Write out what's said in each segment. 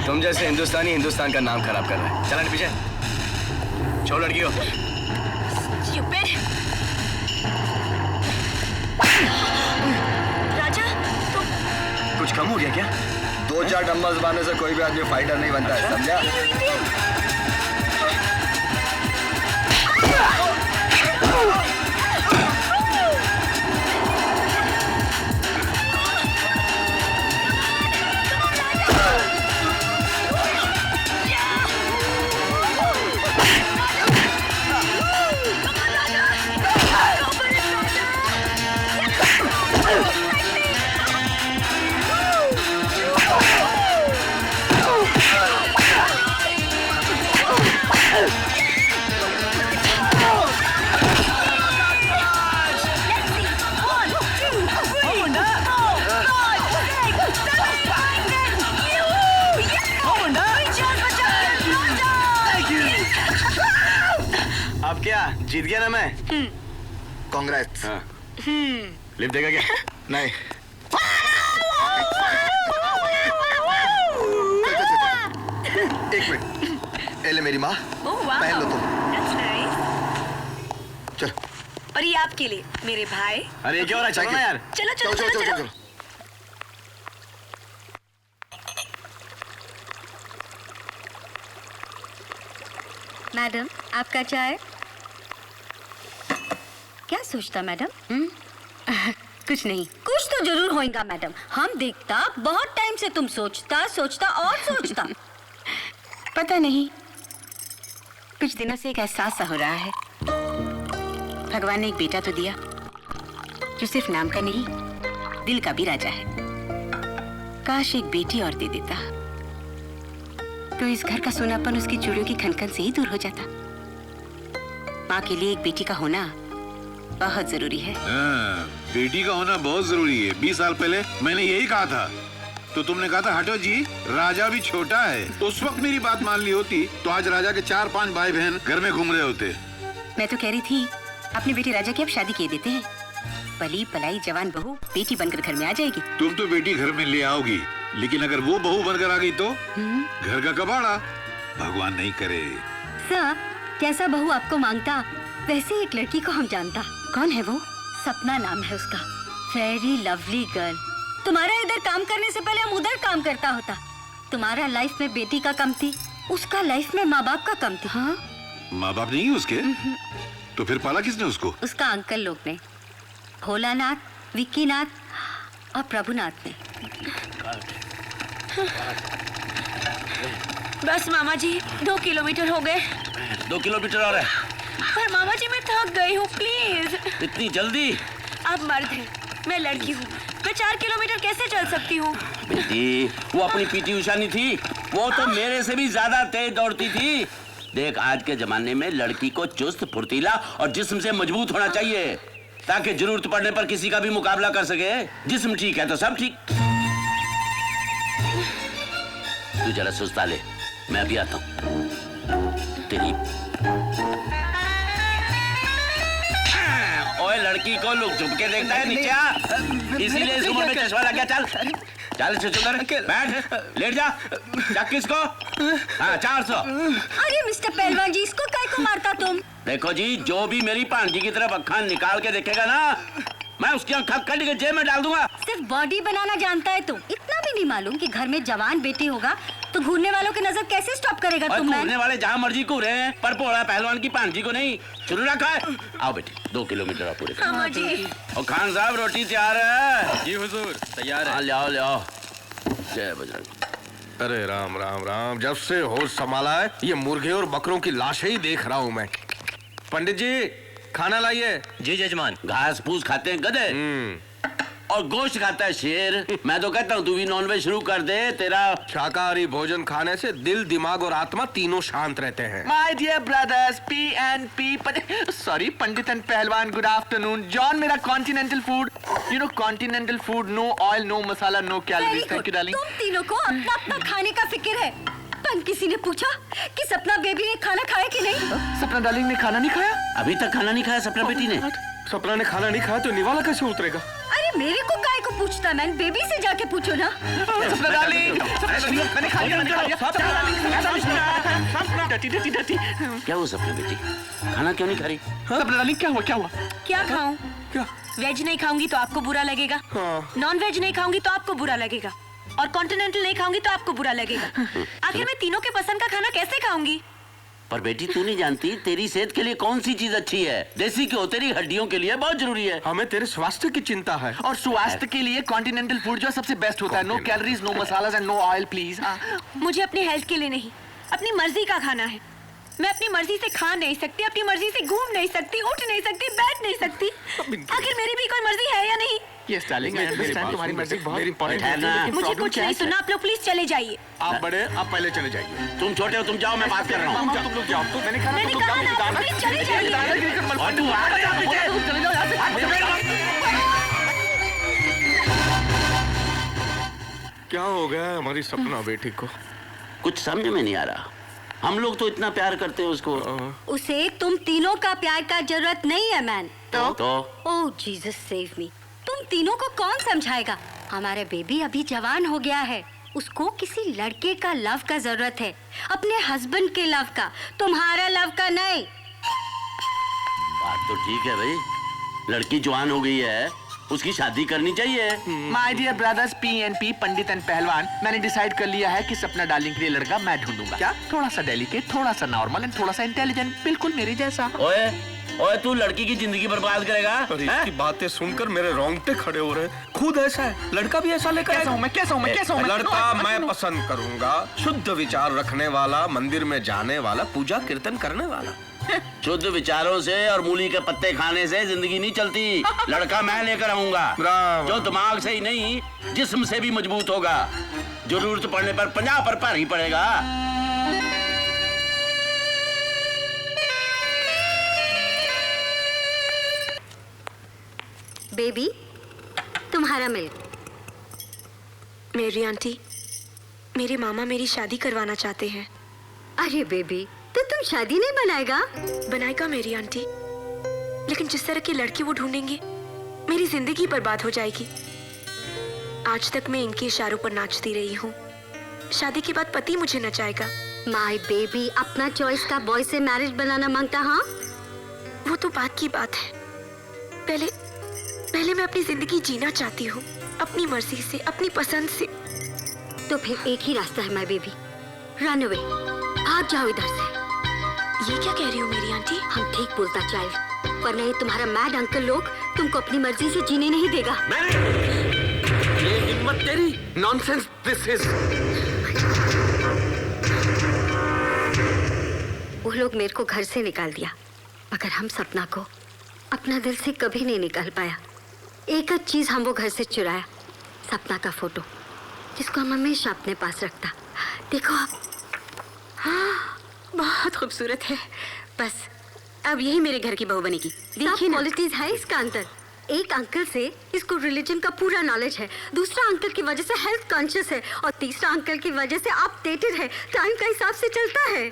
तुम जैसे हिंदुस्तानी हिंदुस्तान का नाम खराब कर रहे हैं। चलन पीछे छोड़ लड़कियों। राजा तुम कुछ कम हो गया क्या? 2-4 डम्बल्स मारने से कोई भी आदमी फाइटर नहीं बनता है, समझा? अब क्या जीत गया ना मैं? कांग्रेस। हाँ। लिफ्ट देगा क्या? नहीं। एक मिनट, एले मेरी माँ, पहन लो तुम। चलो। और ये आपके लिए मेरे भाई। अरे क्या हो रहा है? चलो ना यार। चलो चलो चलो चलो। मैडम आपका चाय। क्या सोचता मैडम? कुछ नहीं, कुछ तो जरूर होएगा मैडम। हम देखता बहुत टाइम से तुम सोचता सोचता और सोचता। पता नहीं, कुछ दिनों से एक एहसास सा हो रहा है। भगवान ने एक बेटा तो दिया जो सिर्फ नाम का नहीं, दिल का भी राजा है। काश एक बेटी और दे देता तो इस घर का सोनापन उसकी चूड़ियों की खनखन से ही दूर हो जाता। माँ के लिए एक बेटी का होना बहुत जरूरी है। बेटी का होना बहुत जरूरी है। 20 साल पहले मैंने यही कहा था, तो तुमने कहा था हटो जी, राजा भी छोटा है। उस वक्त मेरी बात मान ली होती तो आज राजा के 4-5 भाई बहन घर में घूम रहे होते। मैं तो कह रही थी अपने बेटी राजा की अब शादी किए देते हैं। पली पलाई जवान बहू बेटी बनकर घर में आ जाएगी। तुम तो बेटी घर में ले आओगी, लेकिन अगर वो बहू बनकर आ गई तो घर का कबाड़ा। भगवान नहीं करे। सर, जैसा बहू आपको मांगता वैसे एक लड़की को हम जानता। कौन है वो? सपना नाम है उसका। Very lovely girl. तुम्हारा इधर काम करने से पहले हम उधर काम करता होता। तुम्हारा लाइफ में बेटी का कम थी, उसका लाइफ में माँ बाप का कम थी। हाँ? माँ बाप नहीं है उसके? तो फिर पाला किसने उसको? उसका अंकल लोग ने, भोलानाथ, विक्कीनाथ और प्रभुनाथ ने। बस मामा जी 2 किलोमीटर हो गए। 2 किलोमीटर और है। पर मामा जी मैं थक गई हूँ, प्लीज। इतनी जल्दी? आप मर्द हैं, मैं लड़की हूँ। मैं 4 किलोमीटर कैसे चल सकती हूँ? बेटी, वो अपनी पीटी उषा नहीं थी, वो तो मेरे से भी ज्यादा तेज दौड़ती थी। देख, आज के जमाने में लड़की को चुस्त, फुर्तीला और जिस्म से मजबूत होना चाहिए, ताकि जरूरत पड़ने पर किसी का भी मुकाबला कर सके। जिस्म ठीक है तो सब ठीक। तू जरा सुस्ता ले, मैं अभी आता हूँ। तेरी ओए, लड़की को लोग झुक के देखता है नीचे आ, इसीलिए इस उम्र में चश्मा लग गया। चल चल चुकर बैठ, लेट जा। किसको? हाँ, 400। अरे मिस्टर पहलवान जी, इसको काय को मारता तुम? देखो जी, जो भी मेरी भांजी की तरफ अक्खा निकाल के देखेगा ना, मैं उसकी आंखें कट के जेब में डाल दूंगा। सिर्फ बॉडी बनाना जानता है तुम, इतना भी नहीं मालूम कि घर में जवान बेटी होगा तो घूरने वालों की नजर कैसे स्टॉप करेगा तुम? घूरने वाले जहाँ मर्जी घूरे हैं, पर भोला पहलवान की भांजी को नहीं। शुरू रखा है। आओ बेटी, 2 किलोमीटर पूरे। मामा जी। और खान साहब, रोटी तैयार है? जी हुजूर, तैयार है। ले आओ ले आओ। जय बजरंग। अरे राम राम राम, जब से होश संभाला है ये मुर्गे और बकरों की लाशें ही देख रहा हूँ मैं। पंडित जी, खाना लाइए। जी जजमान। घास फूस खाते हैं गधे और गोश्त खाता है शेर। मैं तो कहता हूँ तू भी नॉनवेज शुरू कर दे। तेरा शाकाहारी भोजन खाने से दिल, दिमाग और आत्मा तीनों शांत रहते हैं। My dear brothers, P&P, sorry, Pandit and Pehलवान, good afternoon. John, मेरा continental food, you know continental food, no oil, no masala, no calories. Thank you, darling. तुम तीनों को अपना अपना खाने का फिक्र है। पर किसी ने पूछा कि सपना बेबी ने खाना खाया कि नहीं? सपना डार्लिंग ने खाना नहीं खाया? अभी तक खाना नहीं खाया सपना बेटी ने। सपना ने खाना नहीं खाया तो निवाला कैसे उतरेगा? अरे मेरे को काय को पूछता मैन, बेबी से जाके पूछो ना। सपना डार्लिंग, मैंने खा लिया, मैंने खा लिया। डटी डटी डटी। क्या हुआ सपना बेटी, खाना क्यों नहीं खा रही? सपना डार्लिंग क्या हुआ, क्या हुआ? क्या खाऊं? वेज नहीं खाऊंगी तो आपको बुरा लगेगा, नॉन वेज नहीं खाऊंगी तो आपको बुरा लगेगा, और कॉन्टिनेंटल नहीं खाऊंगी तो आपको बुरा लगेगा। आखिर मैं तीनों के पसंद का खाना कैसे खाऊंगी? पर बेटी तू नहीं जानती तेरी सेहत के लिए कौन सी चीज अच्छी है? देसी घ्यो तेरी हड्डियों के लिए बहुत जरूरी है। हमें तेरे स्वास्थ्य की चिंता है। और स्वास्थ्य के लिए कॉन्टिनेंटल फूड जो सबसे बेस्ट होता है। No calories, no masalas and no oil please. मुझे अपनी हेल्थ के लिए नहीं, अपनी मर्जी का खाना है। मैं अपनी मर्जी से खा नहीं सकती, अपनी मर्जी से घूम नहीं सकती, उठ नहीं सकती, बैठ नहीं सकती। आखिर मेरी भी कोई मर्जी है या नहीं? यस डार्लिंग, आई अंडरस्टैंड, तुम्हारी मर्जी बहुत इंपॉर्टेंट है ना। मुझे कुछ नहीं सुनना, आप लोग प्लीज चले जाइए। आप बड़े, आप पहले चले जाइए। तुम छोटे हो, तुम जाओ, मैं बात कर रहा हूँ। तुम लोग जाओ। तो मैंने कहा मैंने कहा ना, आप प्लीज चले जाइए। और तू आ जा पीछे। चले जाओ यहाँ से। क्या हो गया हमारी सपना बेटी को? कुछ समझ में नहीं आ रहा। हम लोग तो इतना प्यार करते हैं उसको। उसे तुम तीनों का प्यार का जरूरत नहीं है मैन। तो ओह जीसस सेव मी। तुम तीनों को कौन समझाएगा? हमारे बेबी अभी जवान हो गया है, उसको किसी लड़के का लव का जरूरत है, अपने हस्बैंड के लव का, तुम्हारा लव का नहीं। बात तो ठीक है भाई, लड़की जवान हो गई है, उसकी शादी करनी चाहिए। My dear brothers PNP, Pandit and Pahalwan, मैंने डिसाइड कर लिया है कि सपना डार्लिंग के लिए लड़का मैं ढूंढूंगा। क्या? थोड़ा सा डेलिकेट, थोड़ा सा नॉर्मल एंड थोड़ा सा इंटेलिजेंट, बिल्कुल मेरे जैसा। ओए ओए, तू लड़की की जिंदगी बर्बाद करेगा? अरे इसकी बातें सुनकर मेरे रोंगटे खड़े हो रहे हैं। खुद ऐसा है, लड़का भी ऐसा लेकर कैसा हूँ मैं, कैसा हूँ मैं, कैसा हूँ मैं? लड़का मैं पसंद करूंगा, शुद्ध विचार रखने वाला, मंदिर में जाने वाला, पूजा कीर्तन करने वाला। शुद्ध विचारों से और मूली के पत्ते खाने से जिंदगी नहीं चलती। लड़का मैं लेकर आऊंगा, ब्रावो। जो दिमाग से ही नहीं जिस्म से भी मजबूत होगा। जरूरत पड़ने पर 50 पर भारी पड़ेगा। बेबी, तुम्हारा मिल्क। मेरी आंटी, मेरे मामा मेरी शादी करवाना चाहते हैं। अरे बेबी, तो तुम शादी नहीं बनाएगा? बनाएगा मेरी आंटी, लेकिन जिस तरह की लड़की वो ढूंढेंगे मेरी जिंदगी बर्बाद हो जाएगी। आज तक मैं इनके इशारों पर नाचती रही हूँ, शादी के बाद पति मुझे नचाएगा। माय बेबी, अपना चॉइस का बॉय से मैरिज बनाना मांगता? हाँ, वो तो बात की बात है। पहले मैं अपनी जिंदगी जीना चाहती हूँ, अपनी मर्जी से, अपनी पसंद से। तो फिर एक ही रास्ता है माय बेबी, रन अवे, भाग जाओ इधर से। ये क्या कह रही हो मेरी आंटी? हम ठीक बोलता चाइल्ड, वरना ये तुम्हारा मैड अंकल लोग तुमको अपनी मर्जी से जीने नहीं देगा। ये हिम्मत तेरी? Nonsense this is. वो लोग मेरे को घर से निकाल दिया, मगर हम सपना को अपना दिल से कभी नहीं निकाल पाया। एक ही चीज हम वो घर से चुराया, सपना का फोटो, जिसको हम हमेशा अपने पास रखता। देखो आप, हाँ, बहुत खूबसूरत है। बस अब यही मेरे घर की बहू बनेगी। देखिए क्वालिटीज है इसका अंतर। एक अंकल से इसको रिलीजन का पूरा नॉलेज है, दूसरा अंकल की वजह से हेल्थ कॉन्शियस है, और तीसरा अंकल की वजह से अपडेटेड है, टाइम का हिसाब से चलता है।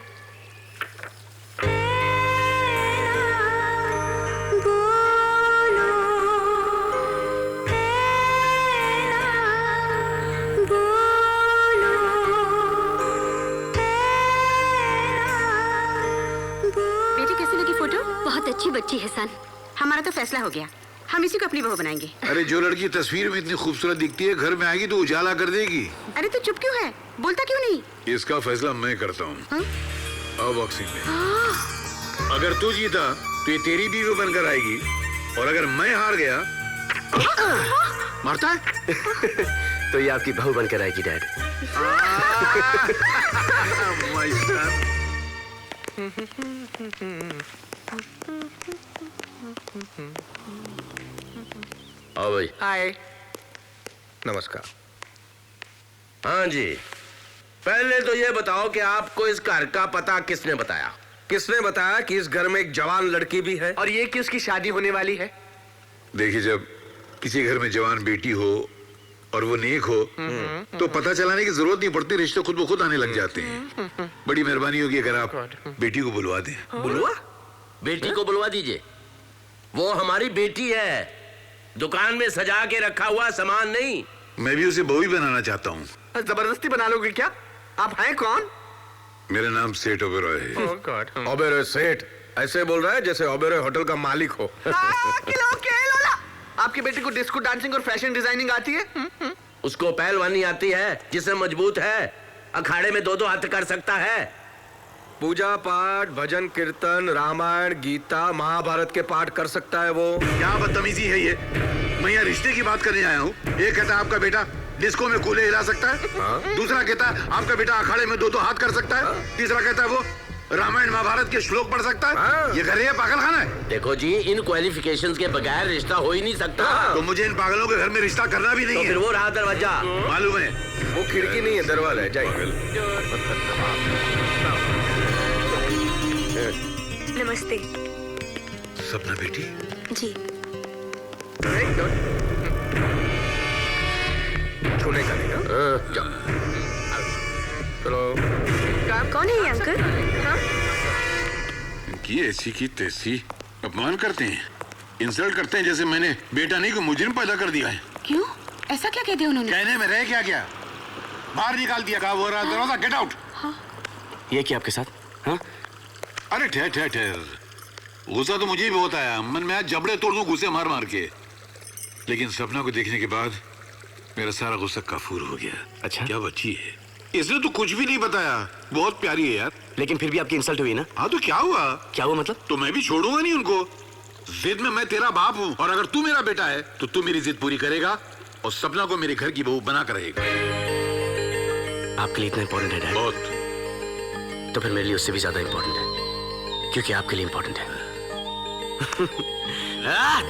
बहुत अच्छी बच्ची है सन। हमारा तो फैसला हो गया, हम इसी को अपनी बहू बनाएंगे। अरे जो लड़की तस्वीर में इतनी खूबसूरत दिखती है, घर में आएगी तो उजाला कर देगी। अरे तू चुप क्यों है, बोलता क्यों नहीं? इसका फैसला मैं करता हूँ। अब बॉक्सिंग में अगर तू जीता तो ये तेरी बीवी बनकर आएगी, और अगर मैं हार गया मारता है तो ये आपकी बहू बनकर आएगी डैड। My son. आओ भाई। हाय। नमस्कार। हाँ जी, पहले तो ये बताओ कि आपको इस घर का पता किसने बताया? किसने बताया कि इस घर में एक जवान लड़की भी है? और ये कि उसकी शादी होने वाली है? देखिए, जब किसी घर में जवान बेटी हो और वो नेक हो तो पता चलाने की जरूरत नहीं पड़ती, रिश्ते खुद ब खुद आने लग जाते हैं। बड़ी मेहरबानी होगी अगर आप बेटी को बुलवा दें। बुलवा? बेटी को बुलवा दीजिए, वो हमारी बेटी है। दुकान में सजा के रखा हुआ सामान नहीं। मैं भी उसे बहू ही बनाना चाहता हूँ। जबरदस्ती बना लोगे क्या? आप हैं कौन? मेरा नाम सेठ ओबेरॉय है। Oh God. ओबेरॉय सेठ ऐसे बोल रहा है जैसे ओबेरॉय होटल का मालिक हो। आपके बेटे को डिस्को डांसिंग और फैशन डिजाइनिंग आती है? उसको पहलवानी आती है, जिसम मजबूत है, अखाड़े में दो हाथ कर सकता है। पूजा पाठ, भजन कीर्तन, रामायण, गीता, महाभारत के पाठ कर सकता है वो। क्या बदतमीजी है ये? मैं यहाँ रिश्ते की बात करने आया हूँ। एक कहता है आपका बेटा डिस्को में कूले हिला सकता है, दूसरा कहता है आपका बेटा अखाड़े में दो हाथ कर सकता है, तीसरा कहता है वो रामायण महाभारत के श्लोक पढ़ सकता है। ये घर है पागल खाना है? देखो जी, इन क्वालिफिकेशंस के बगैर रिश्ता हो ही नहीं सकता। तो मुझे इन पागलों के घर में रिश्ता करना भी नहीं तो है। फिर वो रहा दरवाजा। मालूम है वो खिड़की नहीं है, दरवाजा है। जाइए। नमस्ते। सपना बेटी, जी। छूने का नहीं। जाओ। चलो। कौन है ये अंकल? हाँ? इनकी ऐसी की तैसी अपमान करते हैं, इंसल्ट करते हैं जैसे मैंने बेटा नहीं को मुजरिम पैदा कर दिया है। क्यों? ऐसा क्या कह दिया उन्होंने? कहने में रह क्या बाहर निकाल दिया। कहा वो रहा दरवाजा, गेट आउट। ये क्या आपके साथ? हाँ? अरे ठहर गुस्सा तो मुझे भी बहुत आया। मन में आज जबड़े तोड़ दूं गुस्से मार मार के, लेकिन सपना को देखने के बाद मेरा सारा गुस्सा काफूर हो गया। अच्छा, क्या बच्ची है, इसने तो कुछ भी नहीं बताया। बहुत प्यारी है यार। लेकिन फिर भी आपकी इंसल्ट हुई ना? हाँ तो क्या हुआ? क्या हुआ मतलब? तो मैं भी छोड़ूंगा नहीं उनको। जिद में मैं तेरा बाप हूँ, और अगर तू मेरा बेटा है तो तू मेरी जिद पूरी करेगा और सपना को मेरे घर की बहू बना कर रहेगा। आपके लिए इतना इम्पोर्टेंट है डैड? बहुत। तो फिर मेरे लिए उससे भी ज्यादा इम्पोर्टेंट है, क्योंकि आपके लिए इम्पोर्टेंट है।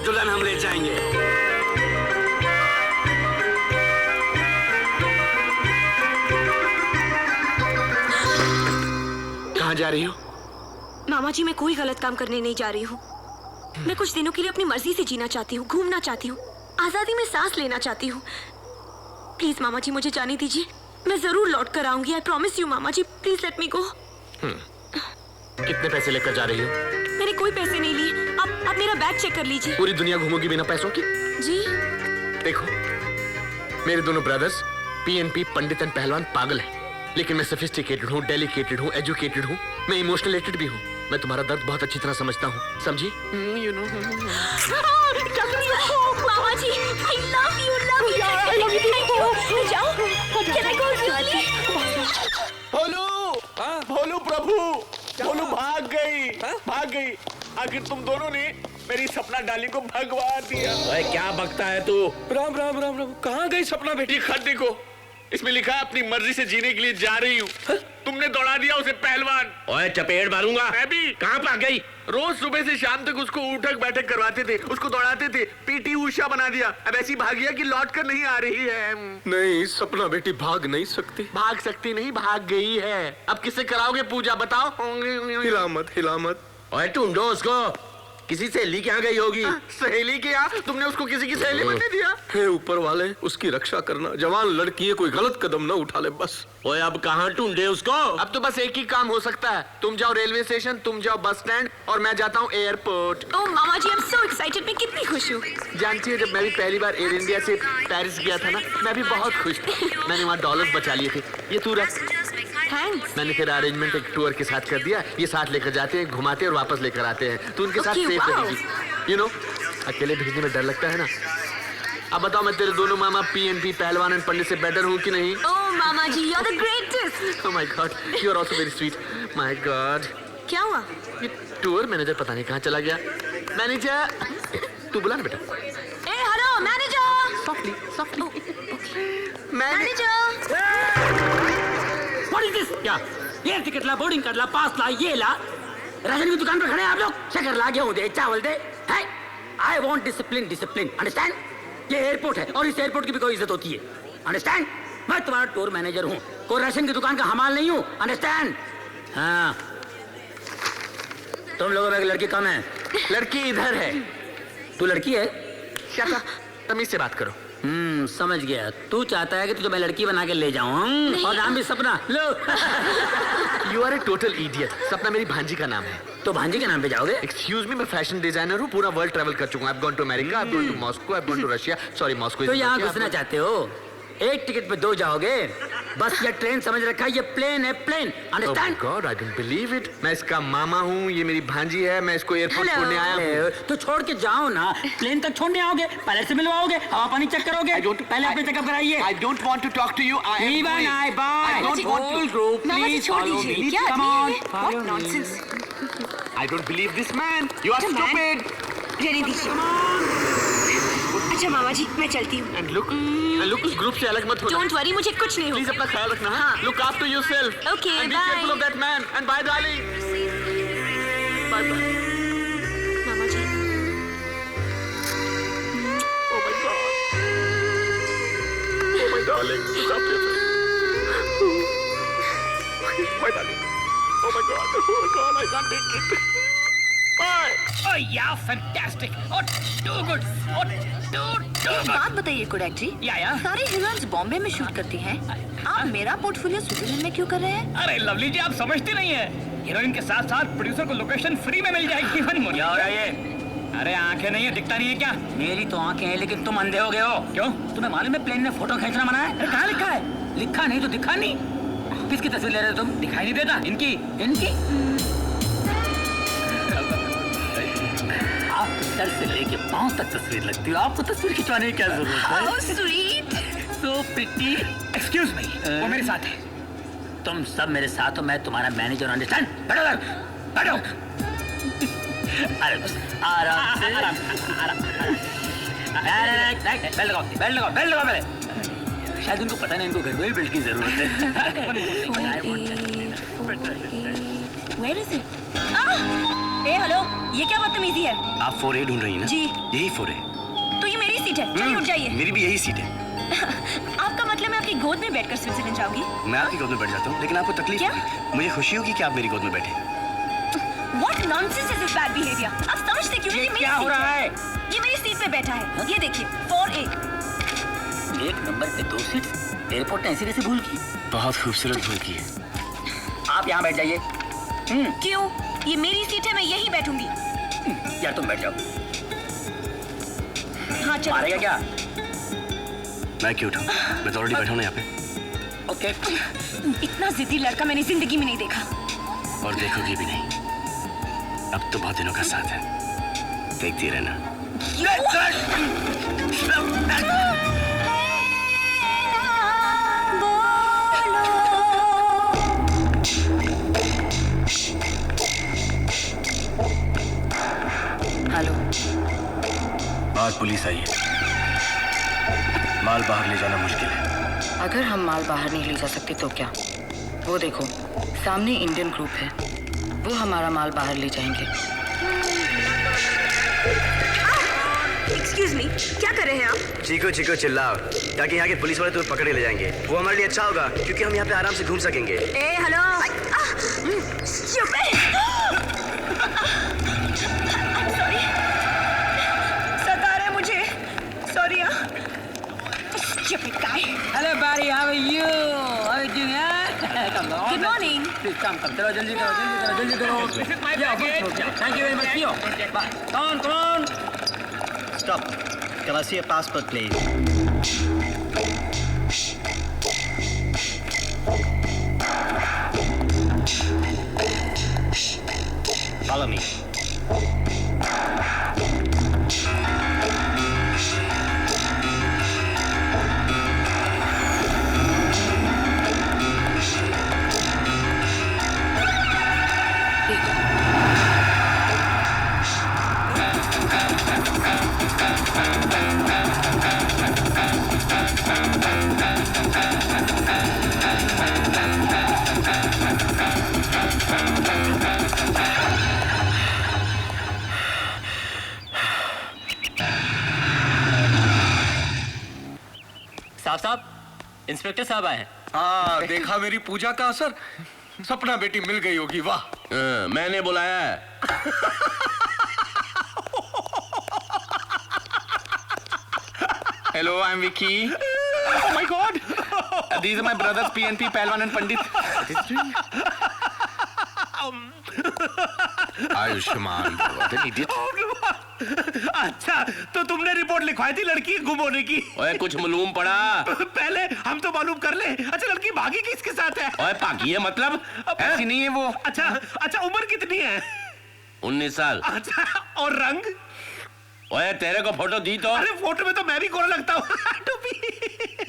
दुल्हन हम ले जाएंगे। कहाँ जा रही हो? मामा जी, मैं कोई गलत काम करने नहीं जा रही हूँ। मैं कुछ दिनों के लिए अपनी मर्जी से जीना चाहती हूँ, घूमना चाहती हूँ, आजादी में सांस लेना चाहती हूँ। प्लीज मामा जी, मुझे जाने दीजिए। मैं जरूर लौट कर आऊंगी। आई प्रॉमिस यू मामा जी, प्लीज लेट मी गो। कितने पैसे लेकर जा रही हो? मैंने कोई पैसे नहीं लिए। आप मेरा बैग चेक कर लीजिए। पूरी दुनिया घूमोगी बिना पैसों की? जी। देखो, मेरे दोनों ब्रदर्स पीएनपी पंडित एंड पहलवान पागल हैं, लेकिन मैं सोफिस्टिकेटेड हूँ, डेलिकेटेड हूँ, एजुकेटेड हूँ, मैं इमोशनलेटेड भी हूँ। मैं तुम्हारा दर्द बहुत अच्छी तरह समझता हूँ, समझी? मामा जी, I love you, love you. I love you. Thank you. जाओ। Can I go really? भोलू प्रभु, भोलू भाग गई। आखिर तुम दोनों ने मेरी सपना डाली को भगवा दिया। ओए, क्या बकता है तू? राम राम राम राम। कहाँ गई सपना बेटी? खत देखो, इसमें लिखा है अपनी मर्जी से जीने के लिए जा रही हूँ। तुमने दौड़ा दिया उसे पहलवान। ओए, चपेट मारूंगा। मैं भी। कहाँ भाग गई? रोज सुबह से शाम तक उसको उठक बैठक करवाते थे, उसको दौड़ाते थे, पीटी उषा बना दिया। अब ऐसी भागिया कि लौट कर नहीं आ रही है। नहीं, सपना बेटी भाग नहीं सकती। भाग सकती नहीं, भाग गई है। अब किससे कराओगे पूजा बताओ? हिला मत। ओए, ढूंढो उसको। किसी सहेली के यहाँ गई होगी। सहेली के यहाँ? तुमने उसको किसी की सहेली बनने दिया? हे ऊपर वाले, उसकी रक्षा करना। जवान लड़की है, कोई गलत कदम न उठा ले बस। ओए, अब कहाँ ढूंढे उसको? अब तो बस एक ही काम हो सकता है। तुम जाओ रेलवे स्टेशन, तुम जाओ बस स्टैंड, और मैं जाता हूँ एयरपोर्ट। ओह मामा जी, I'm so excited. मैं कितनी खुश हूँ। जानती है, जब मैं भी पहली बार एयर इंडिया से पेरिस गया था ना, मैं भी बहुत खुश था। मैंने वहाँ डॉलर्स बचा लिए थे। ये तू रख। थैंक्स। मैंने तेरा अरेंजमेंट एक टूर के साथ कर दिया। ये साथ लेकर जाते हैं, घुमाते और वापस लेकर आते हैं। तू उनके साथ Okay, सेफ wow. रहेगी। यू नो, अकेले भेजने में डर लगता है ना। अब बताओ, मैं तेरे दोनों मामा पीएनपी पहलवान एंड पंडित से बेटर हूँ कि नहीं? ओह मामा जी, you're the greatest. Oh my God, you are also very sweet. My God. क्या हुआ? ये टूर मैनेजर पता नहीं कहाँ चला गया। मैनेजर, तू बुला ना बेटा। ए hello manager. Softly. Manager. What is this? क्या? ये टिकट ला, बोर्डिंग कार्ड ला, पास ला, ये ला। राशन की दुकान पर खड़े हैं आप लोग। शक्कर ला, गेहूं दे, चावल दे। है? I want discipline, discipline. Understand? ये एयरपोर्ट है और इस एयरपोर्ट की भी कोई इज्जत होती है। Understand? मैं तुम्हारा टूर मैनेजर हूँ, कोई राशन की दुकान का हमाल नहीं हूँ। Understand? हाँ। तुम लोगों में एक लड़की कम है। लड़की इधर है। तू लड़की है? क्या था? तमीज से बात करो। समझ गया। तू चाहता है कि तुझे मैं लड़की बना के ले जाऊं और नाम भी सपना। लो। You are a total idiot. सपना मेरी भांजी का नाम है। तो भांजी के नाम पे जाओगे? एक्सक्यूज मी, मैं फैशन डिजाइनर हूँ, पूरा वर्ल्ड ट्रैवल कर चुका हूँ। I've gone to America, I've gone to Moscow, I've gone to Russia. Sorry, Moscow is तो in यहाँ Russia. घुसना चाहते हो? एक टिकट पे 2 जाओगे। बस ये ट्रेन समझ रखा है, ये प्लेन है, plane. Oh my understand? God, I don't believe it. मैं इसका मामा हूँ, ये मेरी भांजी है, मैं इसको एयरपोर्ट छोड़ने आया हूँ। तो छोड़ के जाओ ना, प्लेन तक छोड़ने आओगे, पायलट से मिलवाओगे, हवा पानी चेक करोगे। पहले अपने चेकअप कराइए। I don't want to talk to you. I am Even going. I buy. I don't want to. Whole group, mama ji please छोड़ follow दीजिए। me. क्या Come आदमी on, है? follow What me. nonsense. I don't believe this man. You are What a man. stupid. रहने दीजिए। अच्छा मामा जी, मैं चलती हूँ। And look, उस ग्रुप से अलग मत होना। डोंट वरी, मुझे कुछ नहीं Please होगा। अपना ख्याल रखना। हाँ। Look after yourself. Okay, And be bye. careful of that man. And bye, darling. Bye, bye. Mama ji, Oh my God. Oh my darling, look after yourself. My darling. Oh my God. Oh God, I can't take it. Bye. Oh yeah, fantastic. Oh, too good. Oh, too एक बात बताइए Kodak जी, या। सारी heroines Bombay में shoot करती हैं, आप मेरा पोर्टफोलियो स्विट्जरलैंड में क्यों कर रहे हैं? अरे लवली जी, आप समझती नहीं है, हीरोइन के साथ साथ प्रोड्यूसर को लोकेशन फ्री में मिल जाएगी। क्या हो रहा है ये? अरे आंखें नहीं है, दिखता नहीं है क्या? मेरी तो आंखें हैं, लेकिन तुम अंधे हो गए हो। क्यों? तुम्हें मालूम है प्लेन में फोटो खींचना मना है? अरे कहाँ लिखा है? लिखा नहीं तो दिखा नहीं। किसकी तस्वीर ले रहे हो तुम? दिखाई नहीं देता? इनकी आप सर से लेके पांव तक तस्वीर लगती हो, आपको तस्वीर खिंचवाने की क्या जरूरत है? How sweet. So pretty. Excuse me, वो मेरे साथ है। तुम सब मेरे साथ हो, मैं तुम्हारा मैनेजर। अंडरस्टैंड? बैठो इधर, बैठो। अरे बस आराम से, आराम। बेल्ट लगाओ, बेल्ट लगाओ पहले। शायद इनको पता नहीं, इनको घर में बेल्ट की जरूरत है। Where is it? हेलो, ये क्या बदतमीजी है? आप 4A ढूंढ रही हैं ना? जी। यही 4A। तो ये मेरी सीट है, चलिए उठ जाइए। मेरी भी यही सीट है। आपका मतलब मैं आपकी गोद में बैठकर स्विट्जरलैंड जाऊंगी? मैं आपकी गोद में बैठ जाता हूँ, लेकिन आपको तकलीफ क्या? होगी। मुझे खुशी होगी कि आप मेरी गोद में बैठे। What nonsense is this bad behavior? आप समझते क्यों नहीं? ये मेरी क्या हो सीट रहा है? ये मेरी सीट पे बैठा है, ये देखिए 4A। एक नंबर पे 2 सीट, एयरपोर्ट ने ऐसी कैसे भूल की? बहुत खूबसूरत भूल की है। आप यहाँ बैठ जाइए। क्यों? ये मेरी सीट है, मैं यहीं बैठूंगी। यार तुम बैठ जाओ। हाँ चलो। मारेगा क्या? मैं क्यों उठूं? मैं तो ऑलरेडी बैठा हूं ना यहाँ पे। ओके। इतना जिद्दी लड़का मैंने जिंदगी में नहीं देखा। और देखोगी भी नहीं। अब तो बहुत दिनों का साथ है, देखती रहना। हेलो। बाहर पुलिस आई है। माल बाहर ले जाना मुश्किल है। अगर हम माल बाहर नहीं ले जा सकते तो क्या? वो देखो, सामने इंडियन ग्रुप है, वो हमारा माल बाहर ले जाएंगे। एक्सक्यूज मी, क्या कर रहे हैं आप? चीको चीको चिल्लाओ, ताकि यहाँ के पुलिस वाले तुम्हें पकड़ के ले जाएंगे। वो हमारे लिए अच्छा होगा, क्योंकि हम यहाँ पे आराम से घूम सकेंगे। ए हेलो। सॉरी, सता रहे मुझे। Sorry. Stupid guy. Hello buddy, how are you? How are you doing? Come on. Good morning. Please come. चलो जल्दी करो। This is my package. Thank you very much. See you. Bye. Come on. Stop. Can I see a passport, please? Follow me. साहब, inspector साहब आए हैं। हाँ, देखा मेरी पूजा का असर? सपना बेटी मिल गई होगी। वाह। मैंने बुलाया है। Hello, I'm Vicky. Oh my God. These are my brothers PNP, Pahalwan and Pandit. Ayushman अच्छा, तो तुमने रिपोर्ट लिखवाई थी लड़की के गुम होने की? ओए कुछ मालूम पड़ा? पहले हम तो मालूम कर ले। अच्छा, लड़की भागी किसके साथ है? ओए भागी है मतलब? ऐसी नहीं है वो। अच्छा, उम्र कितनी है? 19 साल। अच्छा, और रंग? ओए तेरे को फोटो दी तो? अरे फोटो में तो मैं भी गोरा लगता हूँ। टोपी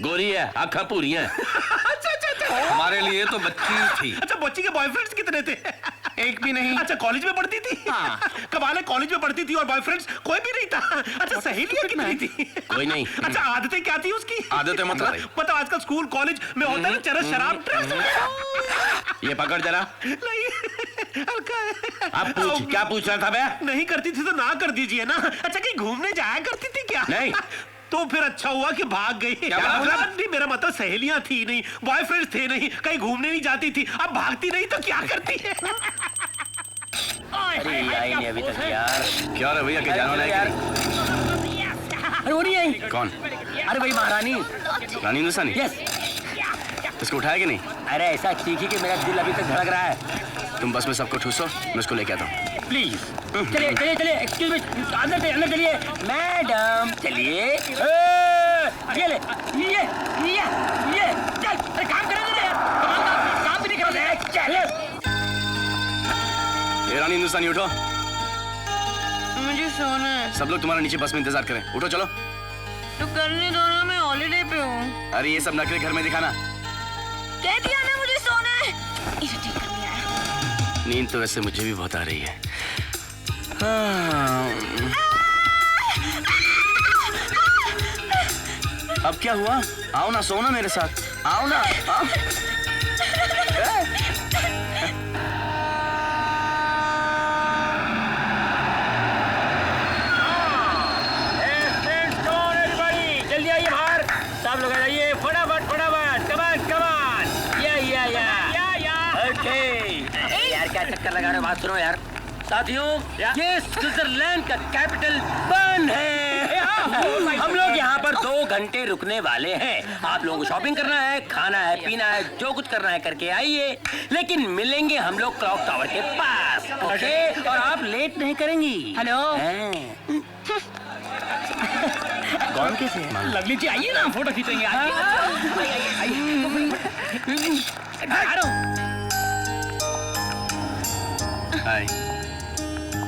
गोरी है, आँखें पूरी हैं। अच्छा। हमारे लिए तो बच्ची थी। अच्छा, बच्ची के बॉयफ्रेंड्स कितने थे? एक भी नहीं। अच्छा, कॉलेज में पढ़ती थी? हाँ। कमाल है, कॉलेज में पढ़ती थी और बॉयफ्रेंड्स कोई भी नहीं था। अच्छा, सहेलियां कितनी थी? कोई नहीं। अच्छा, आदतें क्या थी उसकी? आदतें मतलब आजकल स्कूल कॉलेज में होता है ना, चरस शराब ड्रग्स। ये पकड़ जरा। नहीं, हल्का है। आप पूछ, क्या पूछ रहा था बे? नहीं करती थी तो ना कर दीजिए ना। अच्छा, कहीं घूमने जाया करती थी क्या? नहीं। तो फिर अच्छा हुआ कि भाग गई। क्या मतलब? नहीं, मेरा मतलब सहेलियां थी नहीं, बॉयफ्रेंड्स थे नहीं, कहीं घूमने नहीं जाती थी। अब भागती नहीं तो क्या करती है? अरे आई नहीं अभी तक यार। क्या रे भैया, क्या जाना है यार? अरे वो नहीं आई। कौन? अरे भाई महारानी। रानी हिंदुस्तानी? यस। इसको उठाया कि नहीं? अरे ऐसा चीखी कि मेरा दिल अभी तक धड़क रहा है। तुम बस में सबको ठूसो, मैं उसको लेके आता हूँ। प्लीज चलिए एक्सक्यूज मी, अंदर चलिए मैडम, चलिए। ये ले, ये चल। अरे काम करें यार, काम भी नहीं कर रहे। चल ये रानी हिंदुस्तानी, उठो। मुझे सोना है। सब लोग तुम्हारा नीचे बस में इंतजार करें। उठो चलो। तो करने दो ना, मैं हॉलीडे पे हूँ। अरे ये सब नखरे घर में दिखाना। कह दिया ना मुझे सोना है। इसे ठीक कर लिया। नींद तो वैसे मुझे भी बहुत आ रही है। हाँ। अब क्या हुआ? आओ ना, सोना मेरे साथ। आओ ना, आओ। जल्दी आइए बाहर, सब लोग आ जाइए फटाफट। कमान यार, क्या चक्कर लगा रहे हो? बात सुनो यार साथियों, ये स्विट्जरलैंड का कैपिटल बर्न है। हम लोग यहाँ पर 2 घंटे रुकने वाले हैं। आप लोगों को शॉपिंग करना है, खाना है, पीना है, जो कुछ करना है करके आइए, लेकिन मिलेंगे हम लोग क्लॉक टावर के पास, ओके? और आप लेट नहीं करेंगी। हेलो, कौन कैसे? लवली जी आइए ना, फोटो खींचेंगे। हाय।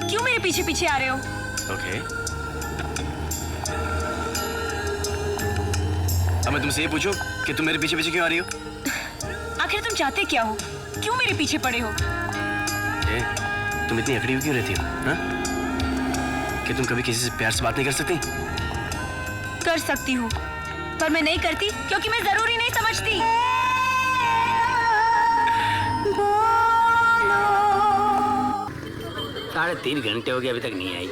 क्यों मेरे पीछे पीछे आ रहे हो? ओके। अब मैं तुमसे ये पूछूं कि तुम मेरे पीछे पीछे क्यों आ रही हो? आखिर तुम चाहते क्या हो? क्यों मेरे पीछे पड़े हो? तुम इतनी अकड़ी हुई क्यों रहती हो? हाँ? कि तुम कभी किसी से प्यार से बात नहीं कर सकती? कर सकती हूँ, पर मैं नहीं करती क्योंकि मैं जरूरी नहीं समझती। 3.5 घंटे हो गए, अभी तक नहीं आई।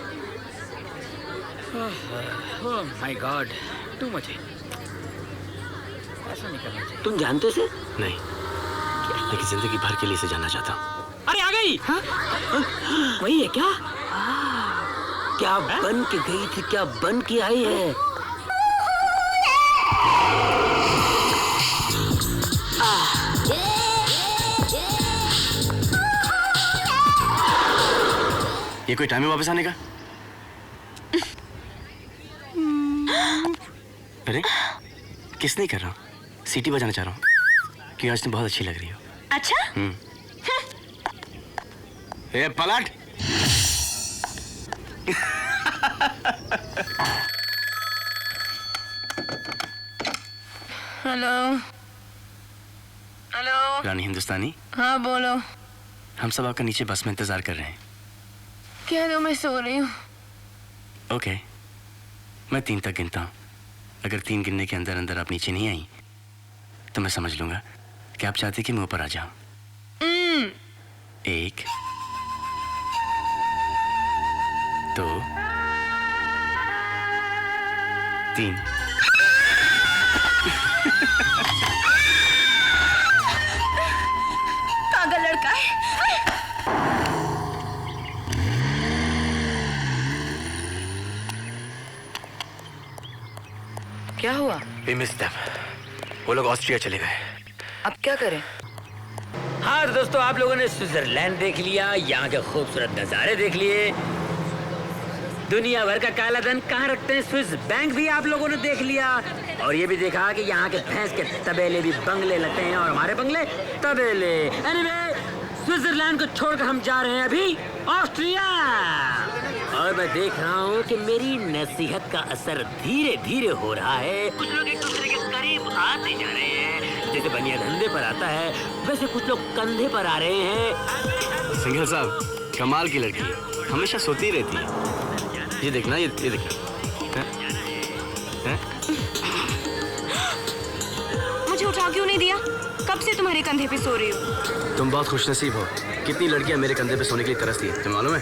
Oh my god, too much है। ऐसा नहीं करना चाहिए। तुम जानते से? नहीं, लेकिन जिंदगी भर के लिए इसे जानना चाहता हूँ। अरे आ गई। हाँ? वही है क्या? क्या बन के गई थी, क्या बन के आई है? ये कोई टाइम है वापस आने का? अरे किस नहीं कर रहा हूँ, सीटी बजाना चाह रहा हूँ क्योंकि आज तुम बहुत अच्छी लग रही हो। अच्छा? ए पलट। Hello hello. रानी हिंदुस्तानी? हाँ बोलो। हम सब आपका नीचे बस में इंतजार कर रहे हैं। कह दो मैं सो रही हूँ। ओके, मैं 3 तक गिनता हूँ। अगर 3 गिनने के अंदर अंदर आप नीचे नहीं आई तो मैं समझ लूंगा कि आप चाहते कि मैं ऊपर आ जाऊं। 1 2 3। पागल लड़का है। क्या हुआ? We missed them. वो लोग ऑस्ट्रिया चले गए। अब क्या करें? हाँ तो दोस्तों, आप लोगों ने स्विट्जरलैंड देख लिया, यहाँ के खूबसूरत नज़ारे देख लिए, दुनिया भर का काला धन कहाँ रखते हैं स्विस बैंक भी आप लोगों ने देख लिया, और ये भी देखा कि यहाँ के भैंस के तबेले भी बंगले लगते हैं और हमारे बंगले तबेले। एनीवे, स्विट्जरलैंड को छोड़कर हम जा रहे हैं अभी ऑस्ट्रिया, और मैं देख रहा हूँ कि मेरी नसीहत का असर धीरे धीरे हो रहा है। कुछ लोग एक दूसरे के करीब आते जा रहे हैं, जैसे बनिया धंधे पर आता है वैसे कुछ लोग कंधे पर आ रहे हैं। सिंघल साहब, कमाल की लड़की है, हमेशा सोती रहती है। ये देखना, ये देखना। मुझे उठा क्यों नहीं दिया? कब से तुम्हारे कंधे पे सो रही हूँ। तुम बहुत खुशनसीब हो, कितनी लड़कियां मेरे कंधे पे सोने के लिए तरसती है, तुम्हें मालूम है?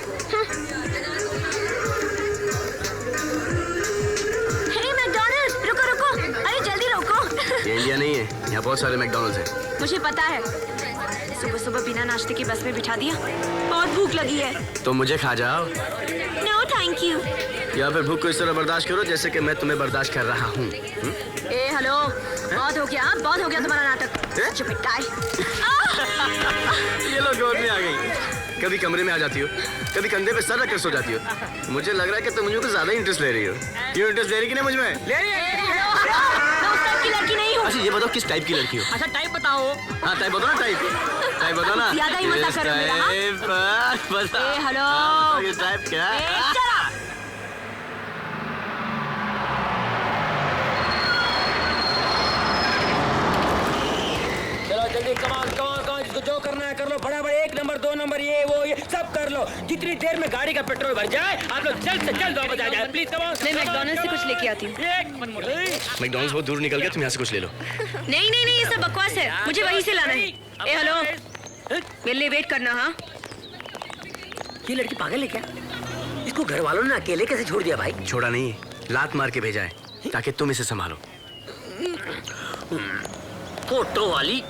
हे मैकडॉनल्ड्स, रुको रुको, अरे जल्दी रोको। ये इंडिया नहीं है, यहाँ बहुत सारे मैकडॉनल्ड्स हैं। मुझे पता है, सुबह सुबह बिना नाश्ते की बस में बिठा दिया, बहुत भूख लगी है। तो मुझे खा जाओ। No thank you. या फिर भूख को इस तरह बर्दाश्त करो जैसे कि मैं तुम्हें बर्दाश्त कर रहा हूँ। ए हेलो, बहुत हो गया तुम्हारा नाटक। Stupid guy। ये लोग गोद में आ गई, कभी कमरे में आ जाती हो, कभी कंधे पे सर रखकर सो जाती हो। मुझे लग रहा है कि तुम मुझे कुछ ज्यादा इंटरेस्ट ले रही हो। क्यों इंटरेस्ट ले रही कि नहीं मुझ में? ले रही है। मैं उस टाइप की लड़की नहीं हूँ। अच्छा ये बताओ किस टाइप की लड़की हो? अच्छा टाइप बताओ। हाँ टाइप बताओ ना, टाइप बताओ ना। ज्यादा ही मजा करो मेरा, हाँ? ए हेलो, ये टाइप क्या है? चलो जल्दी, कमाल जिसको जो करना है कर लो, बड़ा 1 नंबर 2 नंबर ये वो ये सब कर लो। जितनी देर में गाड़ी का पेट्रोल भर जाए आप लोग जल्द से जल्द वापस आ जाए प्लीज। मैं मैकडॉनल्ड्स से कुछ लेके आती हूँ। मैकडॉनल्ड्स बहुत दूर निकल गया, तुम यहाँ से कुछ ले लो। नहीं, ये सब बकवास है, मुझे वहीं से लाना है। ए हेलो, मेरे लिए वेट करना। हाँ, ये लड़की पागल है क्या? इसको घर वालों ने अकेले कैसे छोड़ दिया भाई? छोड़ा नहीं, लात मार के भेजा है ताकि तुम इसे संभालो। फोटो वाली।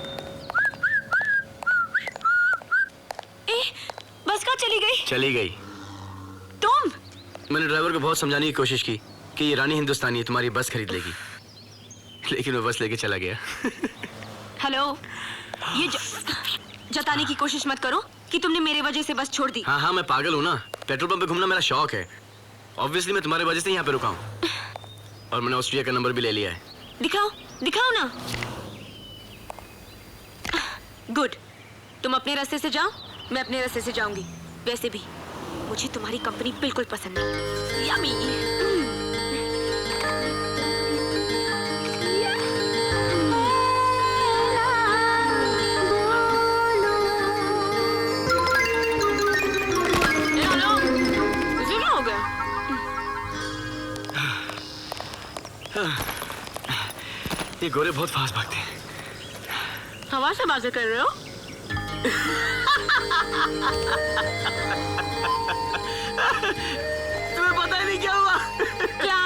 बस कहाँ चली गई? तुम? मैंने ड्राइवर को बहुत समझाने की कोशिश की कि ये रानी हिंदुस्तानी है, तुम्हारी बस खरीद लेगी, लेकिन वो बस लेके चला गया। हेलो, ये जताने की कोशिश मत करो कि तुमने मेरे वजह से बस छोड़ दी। हाँ मैं पागल हूँ ना, पेट्रोल पंप पे घूमना मेरा शौक है। ऑब्वियसली मैं तुम्हारे वजह से यहाँ पे रुका हूँ, और मैंने ऑस्ट्रिया का नंबर भी ले लिया है। दिखाओ ना। गुड, तुम अपने रास्ते से जाओ, मैं अपने रास्ते से जाऊंगी। वैसे भी मुझे तुम्हारी कंपनी बिल्कुल पसंद नहीं। यम्मी। हो गया? ये गोरे बहुत फास्ट भागते हैं। हवा से बातें कर रहे हो? तुम्हें पता ही नहीं क्या हुआ? क्या?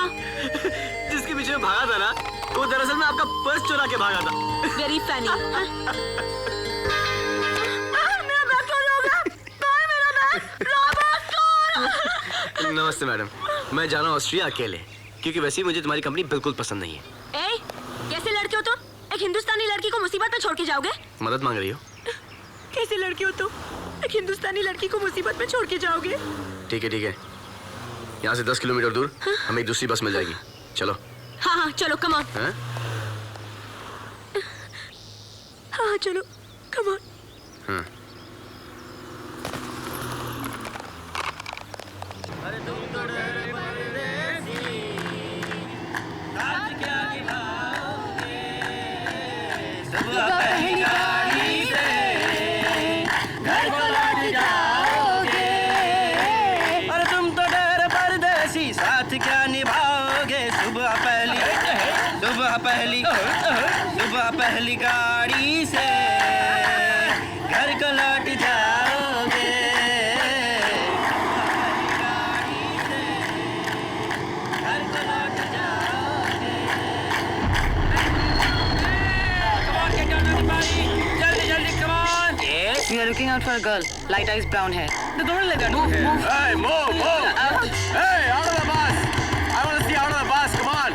जिसके पीछे में भागा था ना, वो दरअसल में आपका पर्स चुरा के भागा था। Very funny. नमस्ते मैडम, मैं जा रहा हूँ ऑस्ट्रिया अकेले, क्योंकि वैसे ही मुझे तुम्हारी कंपनी बिल्कुल पसंद नहीं है। ए, कैसे लड़के हो तुम? एक हिंदुस्तानी लड़की को मुसीबत में छोड़ के जाओगे? मदद मांग रही हो? कैसे लड़के हो तुम? एक हिंदुस्तानी लड़की को मुसीबत में छोड़ के जाओगे? ठीक है, यहाँ से 10 किलोमीटर दूर हमें एक दूसरी बस मिल जाएगी, चलो। हाँ चलो, कम ऑन। हाँ चलो, कम ऑन। पहली गाड़ी से घर को लौट जाओगे। अरे तुम तो डर परदेसी, साथ क्या निभाओगे। सुबह पहली गाड़ी से घर को लौट जाओगे। We are looking out for a girl. Light eyes, brown hair. The door will let move. Hey, move! Out. Hey, out of the bus! I want to see out of the bus. Come on!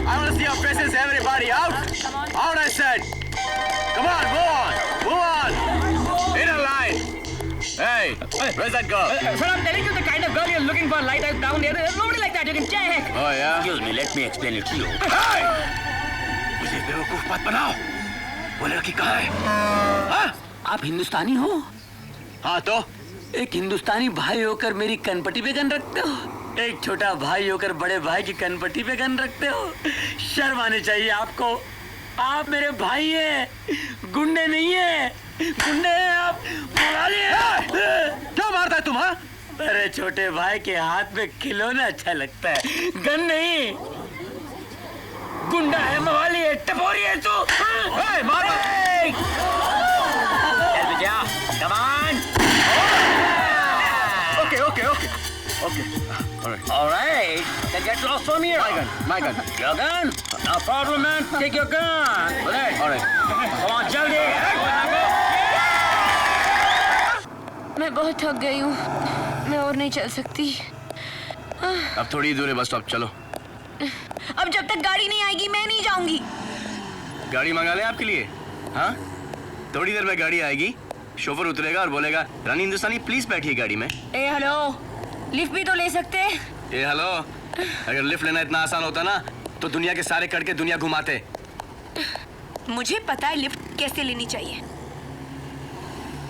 I want to see your faces. Everybody out! Out! I said. Come on, move on! Hey, where's that girl? Sir, I'm telling you the kind of girl you're looking for. Light eyes down there. There's nobody like that. You can check. Oh yeah. Excuse me, let me explain it to you. मुझे बेवकूफ मत बनाओ। वो लड़की कहाँ है? हाँ? आप हिंदुस्तानी हो? हाँ तो? एक हिंदुस्तानी भाई होकर मेरी कनपट्टी पे गन रखते हो? एक छोटा भाई होकर बड़े भाई की कनपट्टी पे गन रखते हो? शर्म आनी चाहिए आपको। आप मेरे भाई हैं, गुंडे नहीं हैं। गुंडे हैं आप, मवाली हैं। क्या मारता है तुम? हाँ? अरे छोटे भाई के हाथ में खिलौना अच्छा लगता है, गन नहीं। गुंडा है, मवाली है, टपोरी है तू। मार! Come on! Okay. All right, then get lost from here. My gun. Your gun? No problem, man. Take your gun. All right. Come on, जल्दी. मैं बहुत थक गई हूँ, मैं और नहीं चल सकती। अब थोड़ी दूर है बस स्टॉप, चलो। अब जब तक गाड़ी नहीं आएगी मैं नहीं जाऊंगी। गाड़ी मंगा लें आपके लिए? हाँ? थोड़ी देर में गाड़ी आएगी, शोफर उतरेगा और बोलेगा रानी हिंदुस्तानी प्लीज बैठिए गाड़ी में। ए हेलो, लिफ्ट भी तो ले सकते। ए हेलो, अगर लिफ्ट लेना इतना आसान होता ना तो दुनिया के सारे करके दुनिया घुमाते। मुझे पता है लिफ्ट कैसे लेनी चाहिए।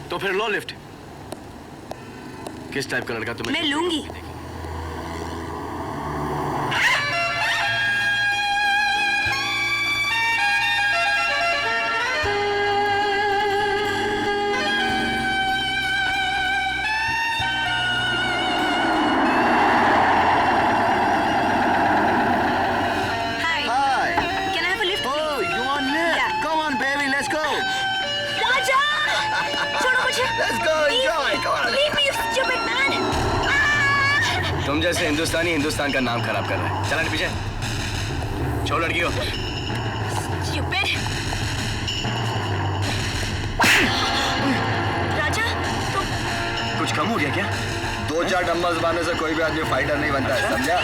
तो फिर लो लिफ्ट। किस टाइप का लड़का तुम्हें? मैं लूंगी। तुम जैसे हिंदुस्तानी हिंदुस्तान का नाम खराब कर रहे हैं। चला पीछे छोड़ लड़कियों। राजा तुम कुछ कम हो गया क्या? 2-4 डंबल्स दबाने से कोई भी आदमी फाइटर नहीं बनता है, समझा?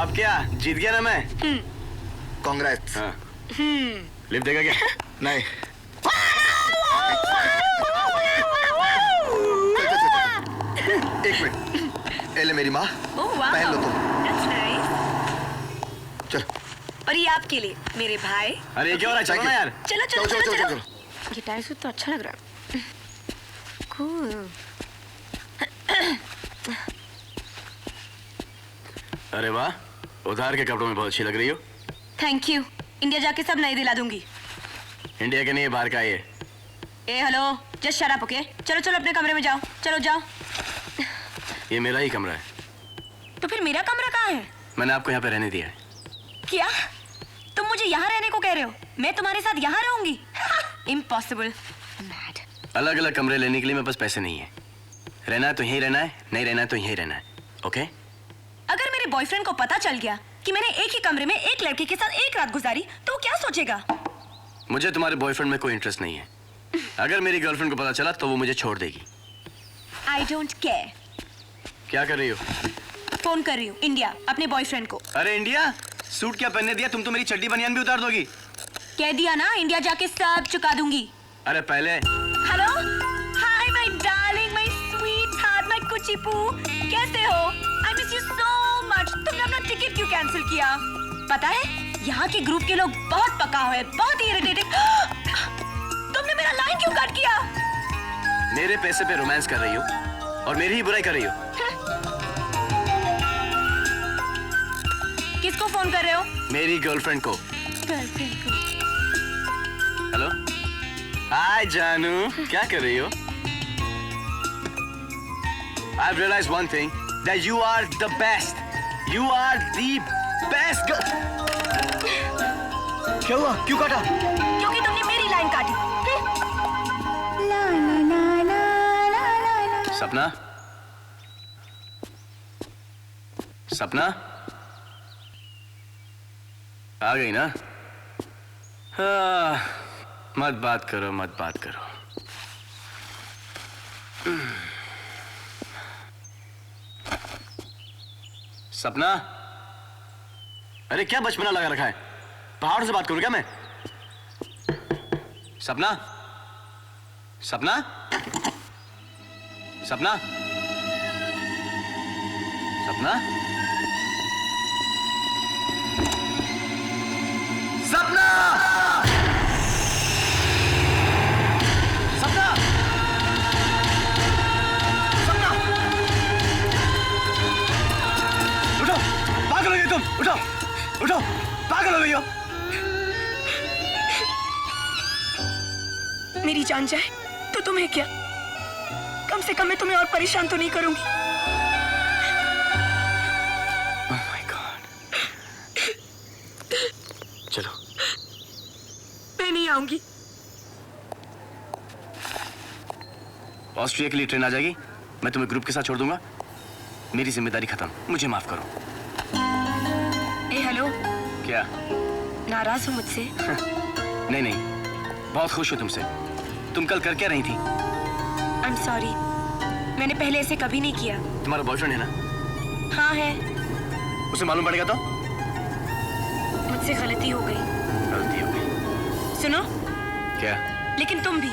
अब क्या जीत गया ना मैं? कांग्रेस। हाँ। लिफ्ट देगा क्या? नहीं। एक मिनट, एले मेरी माँ, पहन लो तुम। चलो। और ये आपके लिए मेरे भाई। अरे क्या हो रहा है? चलो ना यार। चलो। ये टाइल सूट तो अच्छा लग रहा है। Cool. अरे वाह, उधार के कपड़ों में बहुत अच्छी लग रही हो। Thank you. इंडिया जाके सब नए दिला दूंगी। इंडिया के नहीं, बाहर का ये। ए hello, just shut up, okay? चलो अपने कमरे में जाओ। चलो जाओ। ये मेरा ही कमरा है। तो फिर मेरा कमरा कहाँ है? मैंने आपको यहाँ पे रहने दिया है। क्या? तुम मुझे यहाँ रहने को कह रहे हो? मैं तुम्हारे साथ यहाँ रहूंगी? इम्पॉसिबल। अलग अलग कमरे लेने के लिए मेरे पास पैसे नहीं है। रहना है तो यहीं रहना है, नहीं रहना है तो यहीं रहना है, ओके? अगर मेरे बॉयफ्रेंड को पता चल गया कि मैंने एक ही कमरे में एक लड़के के साथ एक रात गुजारी तो वो क्या सोचेगा? मुझे तुम्हारे बॉयफ्रेंड में कोई इंटरेस्ट नहीं है। अगर मेरी गर्लफ्रेंड को पता चला तो वो मुझे छोड़ देगी। I don't care. क्या कर रही हो? फोन कर रही हूँ इंडिया, अपने बॉयफ्रेंड को। अरे इंडिया, सूट क्या पहनने दिया? तुम तो मेरी चड्डी बनियान भी उतार दोगी। कह दिया ना, इंडिया जाके सब चुका दूंगी। अरे पहले। Hello, hi my darling, my sweetheart, my कुची पू, कैसे हो? I miss you so much. तुमने अपना टिकट क्यों कैंसिल किया? पता है यहाँ के ग्रुप के लोग बहुत पकाओ है, बहुत इरिटेटिंग। तुमने मेरा लाइन क्यों कट किया? मेरे पैसे पे रोमांस कर रही हो और मेरी ही बुराई कर रही हो। किसको फोन कर रहे हो? मेरी गर्लफ्रेंड को। गर्लफ्रेंड को। हेलो, हाय जानू, क्या कर रही हो? I've realized one thing, that you are the best. You are the best girl. क्या हुआ? क्यों काटा? क्योंकि तुमने मेरी लाइन काटी। सपना, सपना आ गई ना? मत बात करो, मत बात करो। सपना, अरे क्या बचपना लगा रखा है? पहाड़ से बात करूं क्या मैं? सपना, सपना, सपना, सपना, सपना, सपना, सपना, उठो, पागल हो गई तुम, उठो, उठो, पागल हो गई हो। मेरी जान जाए तो तुम्हें क्या, कम से कम मैं तुम्हें और परेशान तो नहीं करूंगी। Oh my God. चलो, मैं नहीं आऊंगी। ऑस्ट्रिया के लिए ट्रेन आ जाएगी, मैं तुम्हें ग्रुप के साथ छोड़ दूंगा। मेरी जिम्मेदारी खत्म, मुझे माफ करो। ए हेलो, क्या? नाराज हो मुझसे? नहीं नहीं, बहुत खुश हूँ तुमसे। तुम कल कर क्या रही थी? I'm sorry, मैंने पहले ऐसे कभी नहीं किया। तुम्हारा बॉयफ्रेंड है ना? हाँ है। उसे मालूम पड़ेगा तो? मुझसे गलती हो गई। गलती हो गई? सुनो। क्या? लेकिन तुम भी,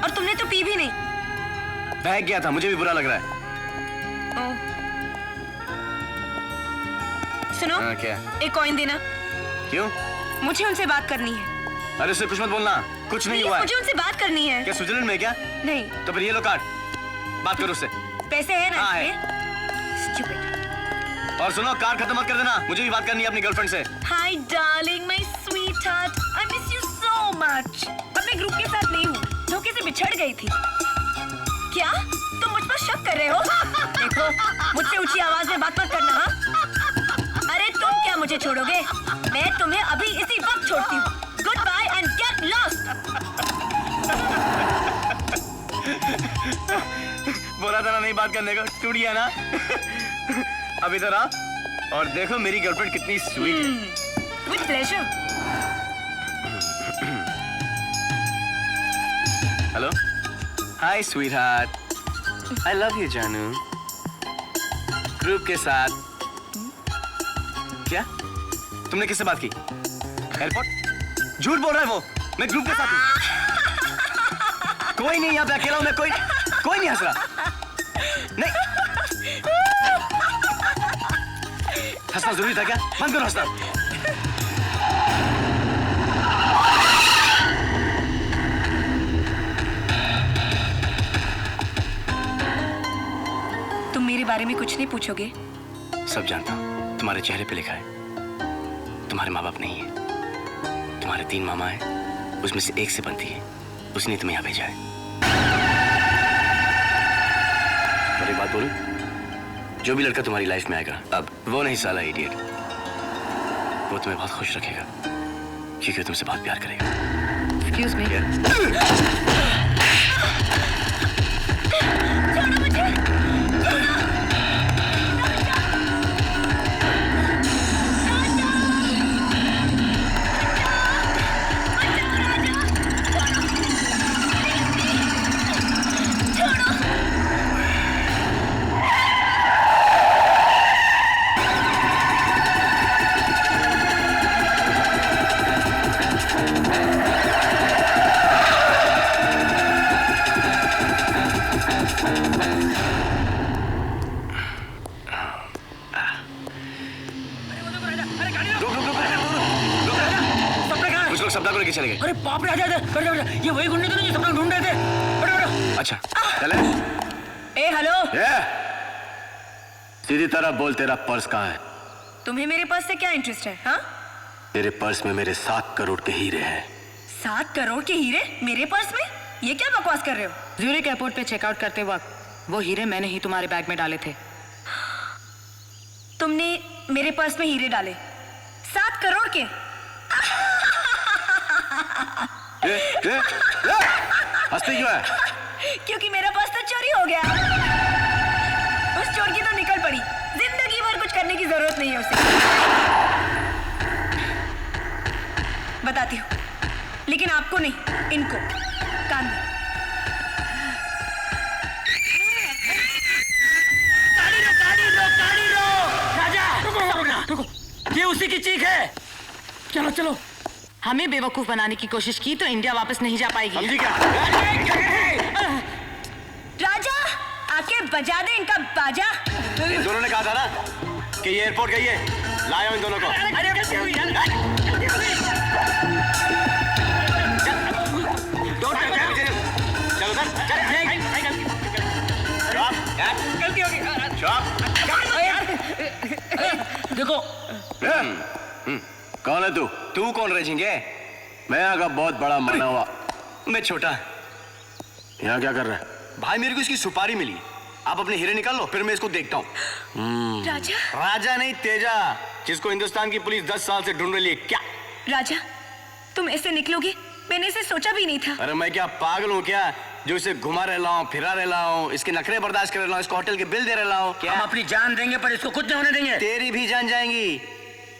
और तुमने तो पी भी नहीं। बहक गया था, मुझे भी बुरा लग रहा है। ओह। सुनो। हाँ, क्या? एक कॉइन देना। क्यों? मुझे उनसे बात करनी है। अरे उससे कुछ मत बोलना, कुछ नहीं हुआ है। मुझे उनसे बात करनी है। क्या स्विट्जरलैंड में क्या? नहीं। तो फिर ये लो कार्ड, बात करो उससे। पैसे है ना? हाँ है। Stupid. और सुनो, कार खत्म मत कर देना, मुझे भी बात करनी है अपनी गर्लफ्रेंड से। Hi darling, my sweetheart, I miss you so much. अब मैं ग्रुप के साथ नहीं हूँ, धोखे से बिछड़ गई थी। क्या? तुम मुझ पर शक कर रहे हो? देखो, मुझसे ऊंची आवाज में बात मत करना, हाँ? अरे तुम क्या मुझे छोड़ोगे? मैं तुम्हें अभी इसी वक्त छोड़ती हूँ। Goodbye and get lost. बोला था ना नहीं बात करने को, टूट गया ना? अब इधर आ और देखो मेरी गर्लफ्रेंड कितनी स्वीट है। With pleasure. Hello, hi sweet heart, I love you जानू। ग्रुप के साथ क्या? तुमने किससे बात की? एयरपोर्ट? झूठ बोल रहा है वो, मैं ग्रुप के साथ हूँ। कोई नहीं यहाँ पे, अकेला हूँ मैं, कोई नहीं हंस रहा। नहीं, हंसना जरूरी था क्या? बंद करो हंसना। तुम मेरे बारे में कुछ नहीं पूछोगे? सब जानता हूँ, तुम्हारे चेहरे पे लिखा है। तुम्हारे माँ बाप नहीं है, तुम्हारे 3 मामा हैं, उसमें से एक से बनती है, उसने तुम्हें यहाँ भेजा है। और एक बात बोलूं, जो भी लड़का तुम्हारी लाइफ में आएगा, अब वो नहीं साला इडियट, वो तुम्हें बहुत खुश रखेगा, क्योंकि वो तुमसे बहुत प्यार करेगा। Excuse me. सपना को लेके चले गए। अरे बाप रे, आजा ये वही गुंडे तो नहीं जो सपना ढूंढ रहे थे। अच्छा चले। ए हेलो, सीधी तरह बोल, तेरा पर्स कहाँ है? तुम्हें मेरे पर्स से क्या इंटरेस्ट है? हाँ, तेरे पर्स में मेरे 7 करोड़ के हीरे हैं। 7 करोड़ के हीरे मेरे पर्स में? ये क्या बकवास कर रहे हो? ज्यूरिक एयरपोर्ट पे चेकआउट करते वक्त वो हीरे मैंने ही तुम्हारे बैग में डाले थे। तुमने मेरे पर्स में हीरे डाले? 7 करोड़ के? हंसती क्यों है? क्योंकि मेरा पर्स तो चोरी हो गया। उस चोर की तो निकल पड़ी, जिंदगी भर कुछ करने की जरूरत नहीं है उसे। बताती हूँ, लेकिन आपको नहीं, इनको कान में। गाड़ी रो! राजा! रुको! ये उसी की चीख है। चलो चलो। हमें बेवकूफ बनाने की कोशिश की तो इंडिया वापस नहीं जा पाएगी। समझी क्या? राजा, आके बजा दे इनका बाजा। इन दोनों ने कहा था ना कि ये एयरपोर्ट गई है। लाया इन दोनों को। चलो देखो। कौन है तू? तू कौन रे झिंगे? मैं यहाँ का बहुत बड़ा माना हुआ। मैं छोटा। यहाँ क्या कर रहा है? भाई मेरे को इसकी सुपारी मिली। आप अपने हीरे निकाल लो, फिर मैं इसको देखता हूँ। राजा? राजा नहीं, तेजा, जिसको हिंदुस्तान की पुलिस 10 साल से ढूंढ रही है। क्या राजा, तुम ऐसे निकलोगे? मैंने इसे सोचा भी नहीं था। अरे मैं क्या पागल हूँ क्या, जो इसे घुमा रहा हूँ, फिरा रहा हूँ, इसके नखरे बर्दाश्त कर रहा हूँ, इसको होटल के बिल दे रहा हूँ। क्या हम अपनी जान देंगे पर इसको कुछ नहीं होने देंगे। तेरी भी जान जाएंगी।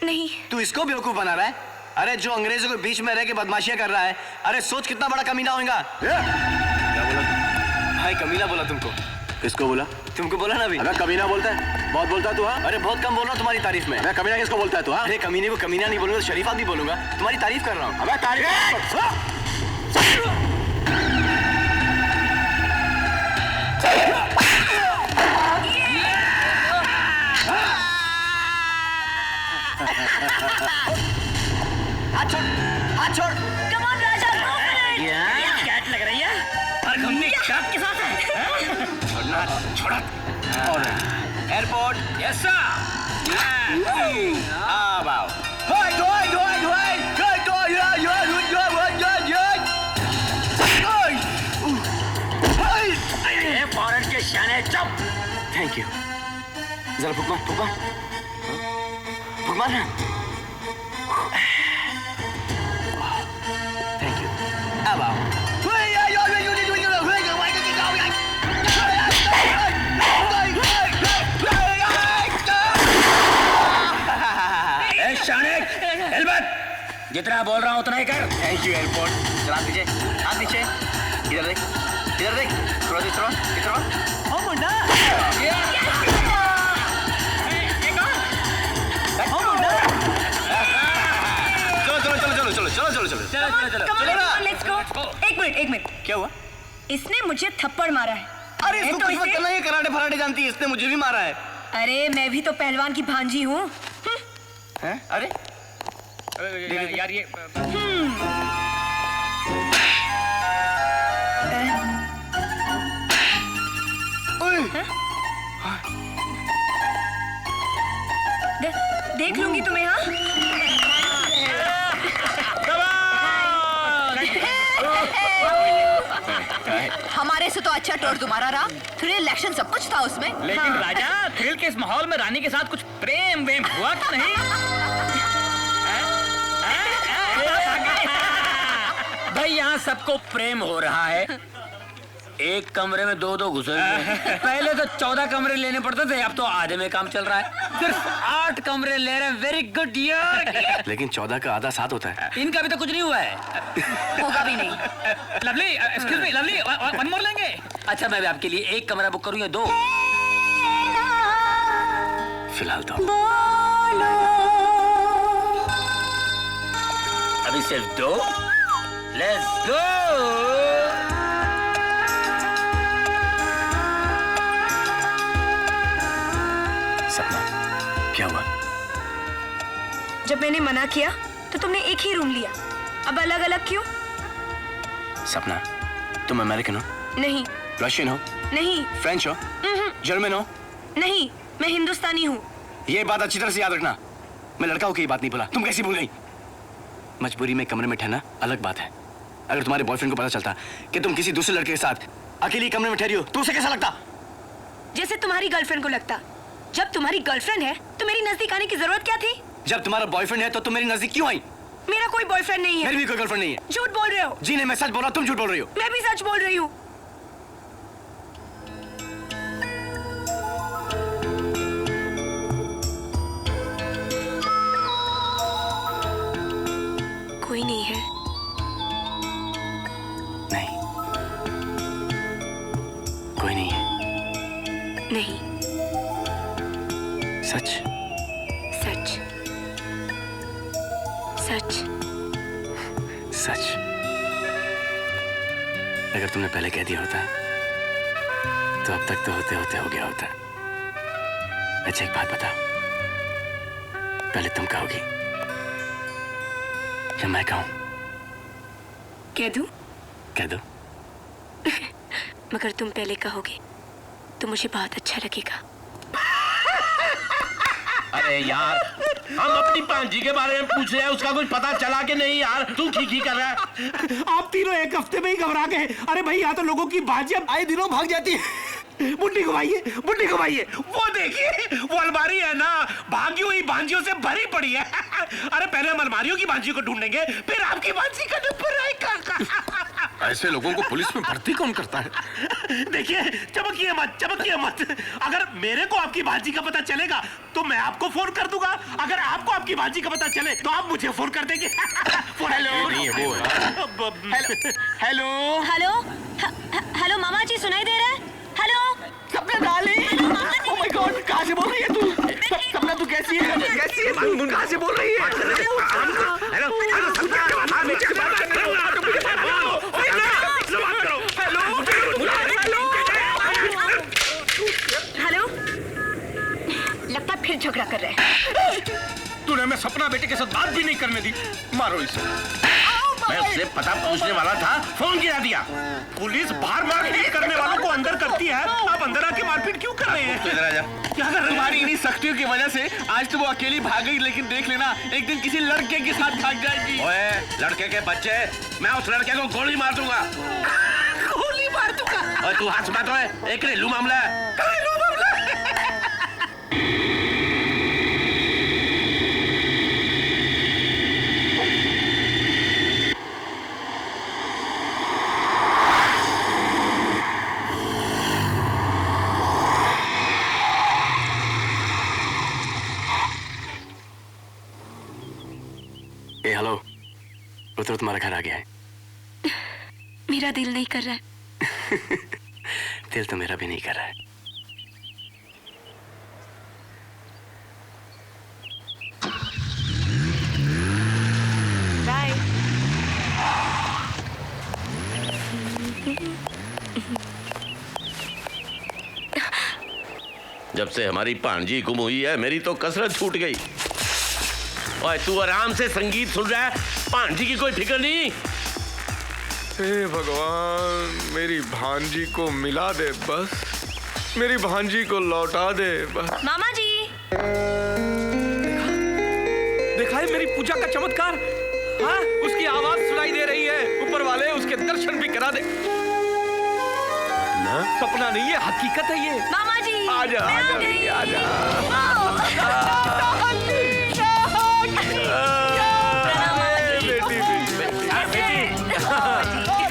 नहीं। तू इसको बेवकूफ बना रहा है? अरे जो अंग्रेजों के बीच में रह के बदमाशियां कर रहा है, अरे सोच कितना बड़ा कमीना होगा। क्या बोला? भाई कमीना बोला तुमको? किसको बोला? तुमको बोला ना अभी। अबे कमीना बोलता है? बहुत बोलता है तू? हाँ, अरे बहुत कम बोल रहा हूँ तुम्हारी तारीफ में। अबे कमीना किसको बोलता है तू? हाँ, अरे कमीने को कमीना नहीं बोलूंगा, शरीफा भी बोलूंगा। तुम्हारी तारीफ कर रहा हूँ। अबे तारीफ। हाथ छोड़। Come on, Raja, go for it! Cat लग रही है और घूमने कैट के साथ है। छोड़ा। एयरपोर्ट। Yes sir. अब आओ। फॉरेन के शाने चुप। Thank you. जरा फुक मार, फुक मार, फुक मार ना। Thank you. अब आओ। शाने हेलमेट जितना बोल रहा हूँ उतना ही कर। Thank you airport. चला नीचे, हाथ नीचे। इधर देख, इधर देख। थोड़ा इधर, इधर। ओ मुन्ना। एक मिनट। क्या हुआ? इसने मुझे थप्पड़ मारा है। अरे इसको कुछ मत करना, ये कराटे फराटे जानती है, इसने मुझे भी मारा है। अरे मैं भी तो पहलवान की भांजी हूँ। हैं? अरे यार ये देख लूंगी तुम्हें। हाँ, हमारे से तो अच्छा टोर तुम्हारा रहा। थ्रिल, एक्शन सब कुछ था उसमें। लेकिन राजा, थ्रिल के इस माहौल में रानी के साथ कुछ प्रेम वेम हुआ तो नहीं? भाई यहाँ सबको प्रेम हो रहा है। एक कमरे में दो घुसे हुए हैं। पहले तो 14 कमरे लेने पड़ते थे, अब तो आधे में काम चल रहा है। सिर्फ 8 कमरे ले रहे हैं। वेरी गुड यार। लेकिन 14 का आधा 7 होता है। इनका भी तो कुछ नहीं हुआ है। होगा भी नहीं। Lovely, excuse me, lovely, one more लेंगे? अच्छा मैं भी आपके लिए 1 कमरा बुक करूँ या 2? फिलहाल तो अभी सिर्फ 2। Let's go. सपना, क्या हुआ? जब मैंने मना किया तो तुमने एक ही रूम लिया, अब अलग अलग क्यों? सपना, तुम अमेरिकन हो? नहीं। रशियन हो? नहीं। फ्रेंच हो? जर्मन हो? नहीं, मैं हिंदुस्तानी हूँ। ये बात अच्छी तरह से याद रखना। मैं लड़का होकर ये बात नहीं बोला। तुम कैसी भूल गई? मजबूरी में कमरे में ठहरना अलग बात है, अगर तुम्हारे बॉयफ्रेंड को पता चलता कि तुम किसी दूसरे लड़के के साथ अकेली कमरे में ठहरी हो तो उसे कैसा लगता? जैसे तुम्हारी गर्लफ्रेंड को लगता। जब तुम्हारी गर्लफ्रेंड है तो मेरी नजदीक आने की जरूरत क्या थी? जब तुम्हारा बॉयफ्रेंड है तो तुम मेरी नजदीक क्यों आई? मेरा कोई बॉयफ्रेंड नहीं है। मेरी भी कोई गर्लफ्रेंड नहीं है। झूठ बोल रहे हो। जी नहीं, मैं सच बोल रहा हूँ, तुम झूठ बोल रही हो। मैं भी सच बोल रही हूँ। कोई नहीं है। नहीं, कोई नहीं है। नहीं। सच? सच। सच। सच। अगर तुमने पहले कह दिया होता तो अब तक तो होते होते हो गया होता। अच्छा एक बात बताओ, पहले तुम कहोगी या मैं कहूं? कह दूं? कह दो। मगर तुम पहले कहोगे तो मुझे बहुत अच्छा लगेगा। अरे यार, हम अपनी पांजी के बारे में पूछ रहे हैं, उसका कुछ पता चला कि नहीं यार? तू खी कर रहा है। आप तीनों एक हफ्ते में ही घबरा गए। अरे भाई, यहाँ तो लोगों की बाजियां आए दिनों भाग जाती है। बुड्ढी घुमाइए, बुड्ढी घुमाइए। वो देखिए, वो अलमारी है ना, भागी हुई भांजियों से भरी पड़ी है। अरे पहले हम अलमारियों की भांजी को ढूंढेंगे, फिर आपकी भांजी का नंबर आएगा। ऐसे लोगों को पुलिस में भर्ती कौन करता है? देखिए, चमकिए मत, चमकिए मत। अगर मेरे को आपकी भांजी का पता चलेगा तो मैं आपको फोन कर दूंगा। अगर आपको आपकी भांजी का पता चले तो आप मुझे फोन कर देंगे। हेलो। नहीं है, वो है। हेलो। हेलो। हेलो मामा जी, सुनाई दे रहा है? हेलो सपना डार्लिंग। ओह माय गॉड, कहाँ से बोल रही है तू? सपना तू कैसी है? कैसी है तू? कहाँ से बोल रही है? हेलो। लगता है फिर झगड़ा कर रहे हैं। तूने मैं सपना बेटे के साथ बात भी नहीं करने दी। मारो इसे। मैं उससे पता पूछने वाला था, फोन गिरा दिया। पुलिस बाहर मारपीट करने वालों को अंदर करती है, आप अंदर आके मारपीट क्यों कर रहे हैं? तू इधर आ जा। क्या कर रहे हैं? तुम्हारी इन्हीं सख्तियों की वजह से आज तो वो अकेली भाग गई, लेकिन देख लेना एक दिन किसी लड़के के साथ भाग जाएगी। ओए, लड़के के बच्चे, मैं उस लड़के को गोली मार दूंगा। गोली मार दूंगा? ओए, तू हाथ मत ओए, एक घरेलू मामला है। घरेलू मामला है। ए हेलो, उतरो, तुम्हारा घर आ गया है। मेरा दिल नहीं कर रहा है। दिल तो मेरा भी नहीं कर रहा है। बाय। जब से हमारी पांजी गुम हुई है, मेरी तो कसरत छूट गई। ओए, तू आराम से संगीत सुन रहा है, पांजी की कोई फिक्र नहीं। हे भगवान, मेरी भांजी को मिला दे बस, मेरी भांजी को लौटा दे बस। मामा जी। देखा है मेरी पूजा का चमत्कार? हाँ, उसकी आवाज सुनाई दे रही है। ऊपर वाले उसके दर्शन भी करा दे। सपना नहीं है, हकीकत है ये। मामा जी। आजा, आजा, आजा।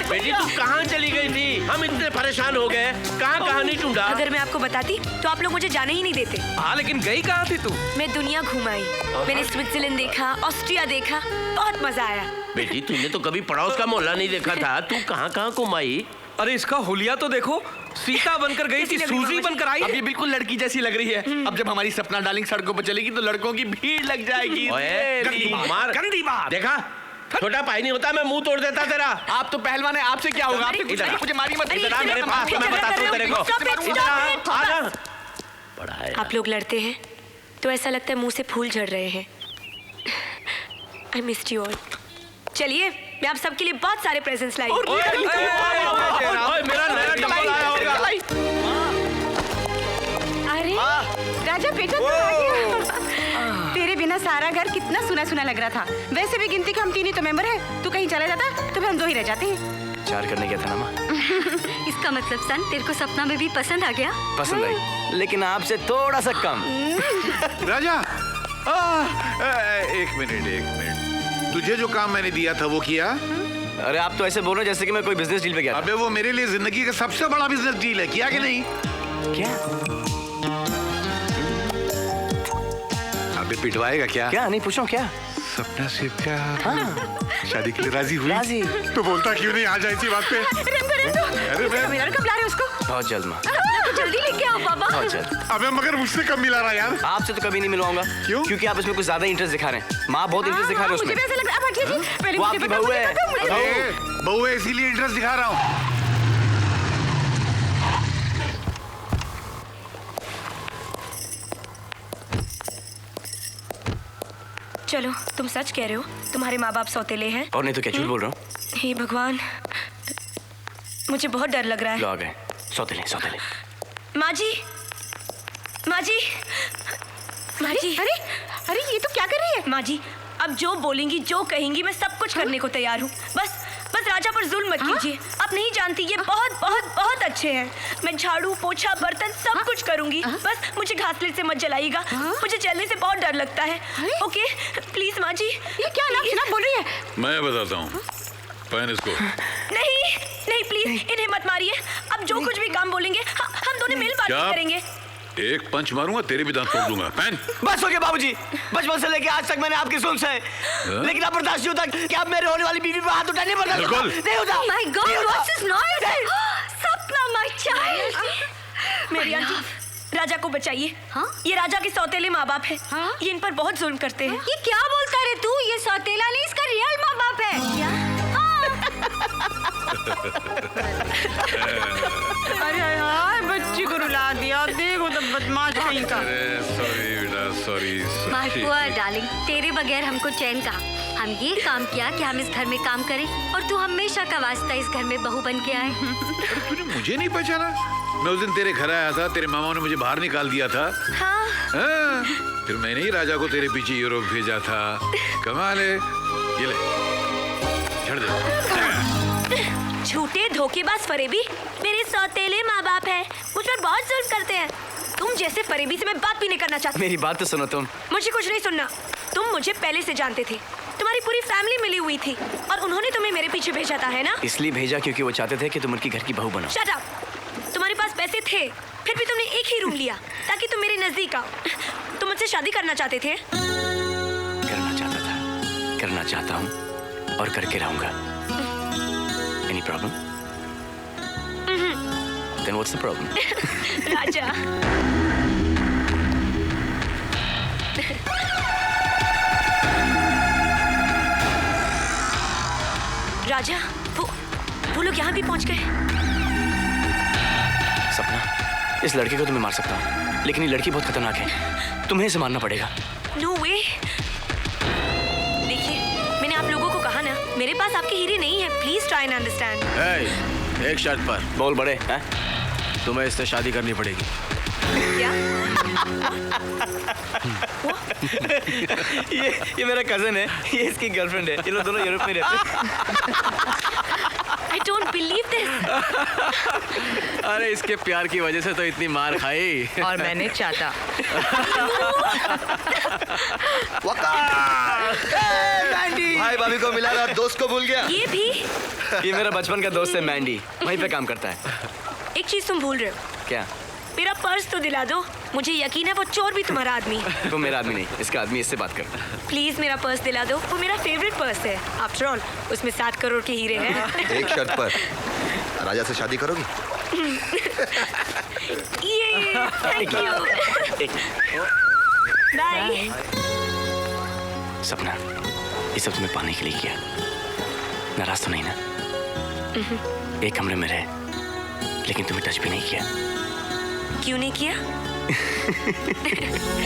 बेटी, तू कहाँ चली गई थी? हम इतने परेशान हो गए, कहाँ कहानी ढूंढा। अगर मैं आपको बताती तो आप लोग मुझे जाने ही नहीं देते। हाँ, लेकिन गई कहाँ थी तू? मैं दुनिया घुमाई। मैंने स्विट्जरलैंड देखा, ऑस्ट्रिया देखा, बहुत मजा आया। बेटी, तूने तो कभी पड़ोस का मोहल्ला नहीं देखा था, तू कहाँ कहाँ घुमाई? अरे इसका हुलिया तो देखो, सीता बनकर गई थी, सूजी बनकर आई। अब ये बिल्कुल लड़की जैसी लग रही है। अब जब हमारी सपना डार्लिंग सड़कों पर चलेगी तो लड़कों की भीड़ लग जाएगी। ओए, गंदी बात। देखा, छोटा भाई नहीं होता, मैं मुंह तोड़ देता तेरा। आप तो पहलवान है, आपसे क्या होगा? आपसे कुछ नहीं, मुझे मारिए मत। इधर आ मेरे पास, मैं बताता हूँ तेरे को। इधर आ ना। बड़ा है। आप लोग लड़ते हैं तो ऐसा लगता है मुंह से फूल झड़ रहे हैं। I missed you all. चलिए, मैं आप सबके लिए बहुत सारे प्रेजेंट्स लाई। मेरा नया डबल आया होगा। अरे राजा बेटा, तू आ गया। तेरे बिना सारा घर कितना सुना सुना लग रहा था। वैसे भी गिनती के हम तीन ही तो मेंबर हैं। तू कहीं चला जाता तो तो फिर हम 2 ही रह जाते हैं। 4 करने गया था ना माँ। इसका मतलब सन तेरे को सपना में भी पसंद आ गया? पसंद आई, लेकिन आपसे थोड़ा सा कम। राजा एक मिनट, तुझे जो काम मैंने दिया था वो किया? अरे आप तो ऐसे बोल रहे हो जैसे कि मैं कोई बिजनेस डील पे गया था। अबे वो मेरे लिए जिंदगी का सबसे बड़ा बिजनेस डील है, किया कि नहीं? क्या? अबे पिटवाएगा क्या? क्या नहीं पूछो क्या? सपना से प्यार, शादी के लिए राजी हुई? राजी। तो बोलता क्यों नहीं, आ जाए इसी बात पे। अरे मैं कब ला रहे उसको? बहुत जल्द माँ। जल्दी लेके आओ बाबा। बहुत जल्द। अबे मगर मुझसे कब मिला रहा यार? आपसे तो कभी नहीं मिलवाऊंगा। क्यों? क्योंकि आप इसमें कुछ ज्यादा इंटरेस्ट दिखा रहे हैं। माँ बहुत इंटरेस्ट दिखा रहे हैं उसमें। मुझे भी ऐसा लग रहा है। वो आपकी बहू है। बहू है इसीलिए इंटरेस्ट दिखा रहा हूँ। चलो, तुम सच कह रहे हो, तुम्हारे माँ बाप सौतेले हैं? और नहीं तो क्या, झूठ बोल रहा हूँ? हे भगवान, मुझे बहुत डर लग रहा है। लोग हैं, सौतेले सौतेले। माँ जी, माँ जी, माँ जी। अरे ये तो क्या कर रही है? माँ जी, अब जो बोलेंगी, जो कहेंगी, मैं सब कुछ करने को तैयार हूँ। बस राजा पर जुल्म मत कीजिए। आप नहीं जानती, ये बहुत बहुत बहुत अच्छे हैं। मैं झाड़ू, पोछा, बर्तन सब कुछ करूंगी। बस मुझे घासलेट से मत जलाइएगा। मुझे जलने से बहुत डर लगता है। ओके, प्लीज माँ जी। ये क्या ना बोल रही है? मैं बताता हूँ, पहन इसको। नहीं प्लीज, इन्हें मत मारिए। अब जो कुछ भी काम बोलेंगे, हम दोनों मिल बात करेंगे। एक पंच मारूंगा, तेरे भी दांत तोड़ दूंगा। पहन। बस हो गया बाबूजी, बचपन से लेके आज तक मैंने आपकी सुन से, लेकिन अब बर्दाश्त नहीं होता कि आप मेरे होने वाली बीवी पे हाथ उठाने नहीं होता। My God, what's this noise? सपना, my child. मेरी आंटी, राजा को बचाइए। ये राजा के सौतेले माँ बाप है। ये इन पर बहुत जुल्म करते हैं। ये क्या बोलता रे तू? ये सौतेला नहीं, इसका रियल माँ बाप है। क्या? अरे यार, बच्ची को रुला दिया। देखो तो बदमाश कहीं का। सॉरी बेटा, सॉरी। My poor darling, तेरे बगैर हमको चैन कहाँ? हम ये काम किया कि हम इस घर में काम करें और तू हमेशा का वास्ता इस घर में बहू बन के आए। तूने मुझे नहीं पहचाना? मैं उस दिन तेरे घर आया था, तेरे मामा ने मुझे बाहर निकाल दिया था। हाँ। फिर मैंने ही राजा को तेरे पीछे यूरोप भेजा था। कमाल है। ये ले, झड़ दे। झूठे धोखेबाज फरेबी, मेरे सौतेले माँ बाप है, मुझ पर बहुत जुल्म करते हैं। तुम जैसे फरेबी से मैं बात भी नहीं करना चाहती। मेरी बात तो सुनो तुम। मुझे कुछ नहीं सुनना। तुम मुझे पहले से जानते थे, तुम्हारी पूरी फैमिली मिली हुई थी और उन्होंने तुम्हें मेरे पीछे भेजा था, है ना? इसलिए भेजा क्योंकि वो चाहते थे कि तुम उनकी घर की बहू बनो। Shut up. तुम्हारे पास पैसे थे, फिर भी तुमने एक ही रूम लिया ताकि तुम मेरे नजदीक आओ। तुम मुझसे शादी करना चाहते थे? करना चाहता था, करना चाहता हूँ और करके रहूंगा। Any problem? Then what's the problem? राजा। राजा, वो लोग यहाँ भी पहुँच गए। सपना, इस लड़के को तुम्हें मार सकता हूँ, लेकिन ये लड़की बहुत खतरनाक है। तुम्हें इसे मारना पड़ेगा। No way। देखिए, मैंने आप लोगों को कहा ना, मेरे पास आपके हीरे नहीं है। Please try and understand. एक शर्त पर। बोल बड़े हैं? तुम्हें इससे शादी करनी पड़ेगी। क्या? ये मेरा कजन है, ये इसकी गर्लफ्रेंड है। ये लोग दोनों यूरोप में रहते हैं। I don't believe this। अरे इसके प्यार की वजह से तो इतनी मार खाई। और मैंने चाटा। भाई भाभी को मिला रहा, दोस्त को भूल गया। ये भी? ये मेरा बचपन का दोस्त है मैंडी, वहीं पे काम करता है। एक चीज तुम भूल रहे हो। क्या? मेरा पर्स तो दिला दो। मुझे यकीन है वो चोर भी तुम्हारा आदमी है। वो मेरा आदमी नहीं, इसका आदमी इससे बात कर। प्लीज मेरा पर्स दिला दो, वो मेरा फेवरेट पर्स है। आफ्टर ऑल उसमें 7 करोड़ के हीरे हैं। एक शर्त पर, राजा से शादी करोगी? ये थैंक यू। बाय। सपना, ये सब तुम्हें पाने के लिए किया। नाराज तो नहीं ना? एक कमरे में रहे, लेकिन तुम्हें टच भी नहीं किया। क्यों नहीं किया?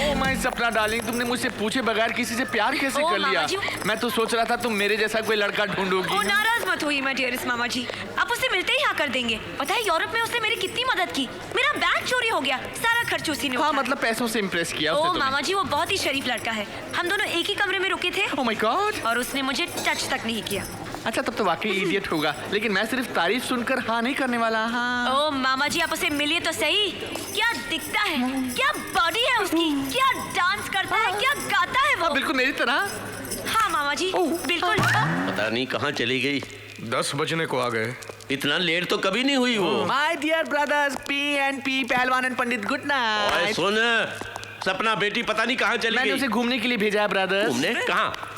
ओह माय सपना डार्लिंग, तुमने मुझसे पूछे बगैर किसी से प्यार कैसे कर लिया? मैं तो सोच रहा था तुम मेरे जैसा कोई लड़का ढूंढोगी। नाराज मत होइए माय डियरेस्ट मामा जी, आप उससे मिलते ही हाँ कर देंगे। पता है यूरोप में उसने मेरी कितनी मदद की। मेरा बैग चोरी हो गया, सारा खर्च उसी ने हाँ, मतलब पैसों से इम्प्रेस किया उसने तुम्हें। मामा जी वो बहुत ही शरीफ लड़का है। हम दोनों एक ही कमरे में रुके थे। ओह माय गॉड। और उसने मुझे टच तक नहीं किया। अच्छा तब तो वाकई इडियट होगा, लेकिन मैं सिर्फ तारीफ सुनकर हाँ नहीं करने वाला। हाँ ओ मामा जी, आप उसे मिलिए तो सही। क्या दिखता है, क्या बॉडी है उसकी, क्या डांस करता है, क्या गाता है वो। बिल्कुल मेरी तरह। हाँ मामा जी बिल्कुल। पता नहीं कहाँ चली गई। 10 बजने को आ गए। इतना लेट तो कभी नहीं हुई वो। माय डियर ब्रदर्स P&P पहलवान एंड पंडित, गुड ओए नाइट। सुन, सपना बेटी पता नहीं कहाँ चली मैंने गई। उसे घूमने के लिए भेजा है ब्रदर्स। घूमने कहाँ?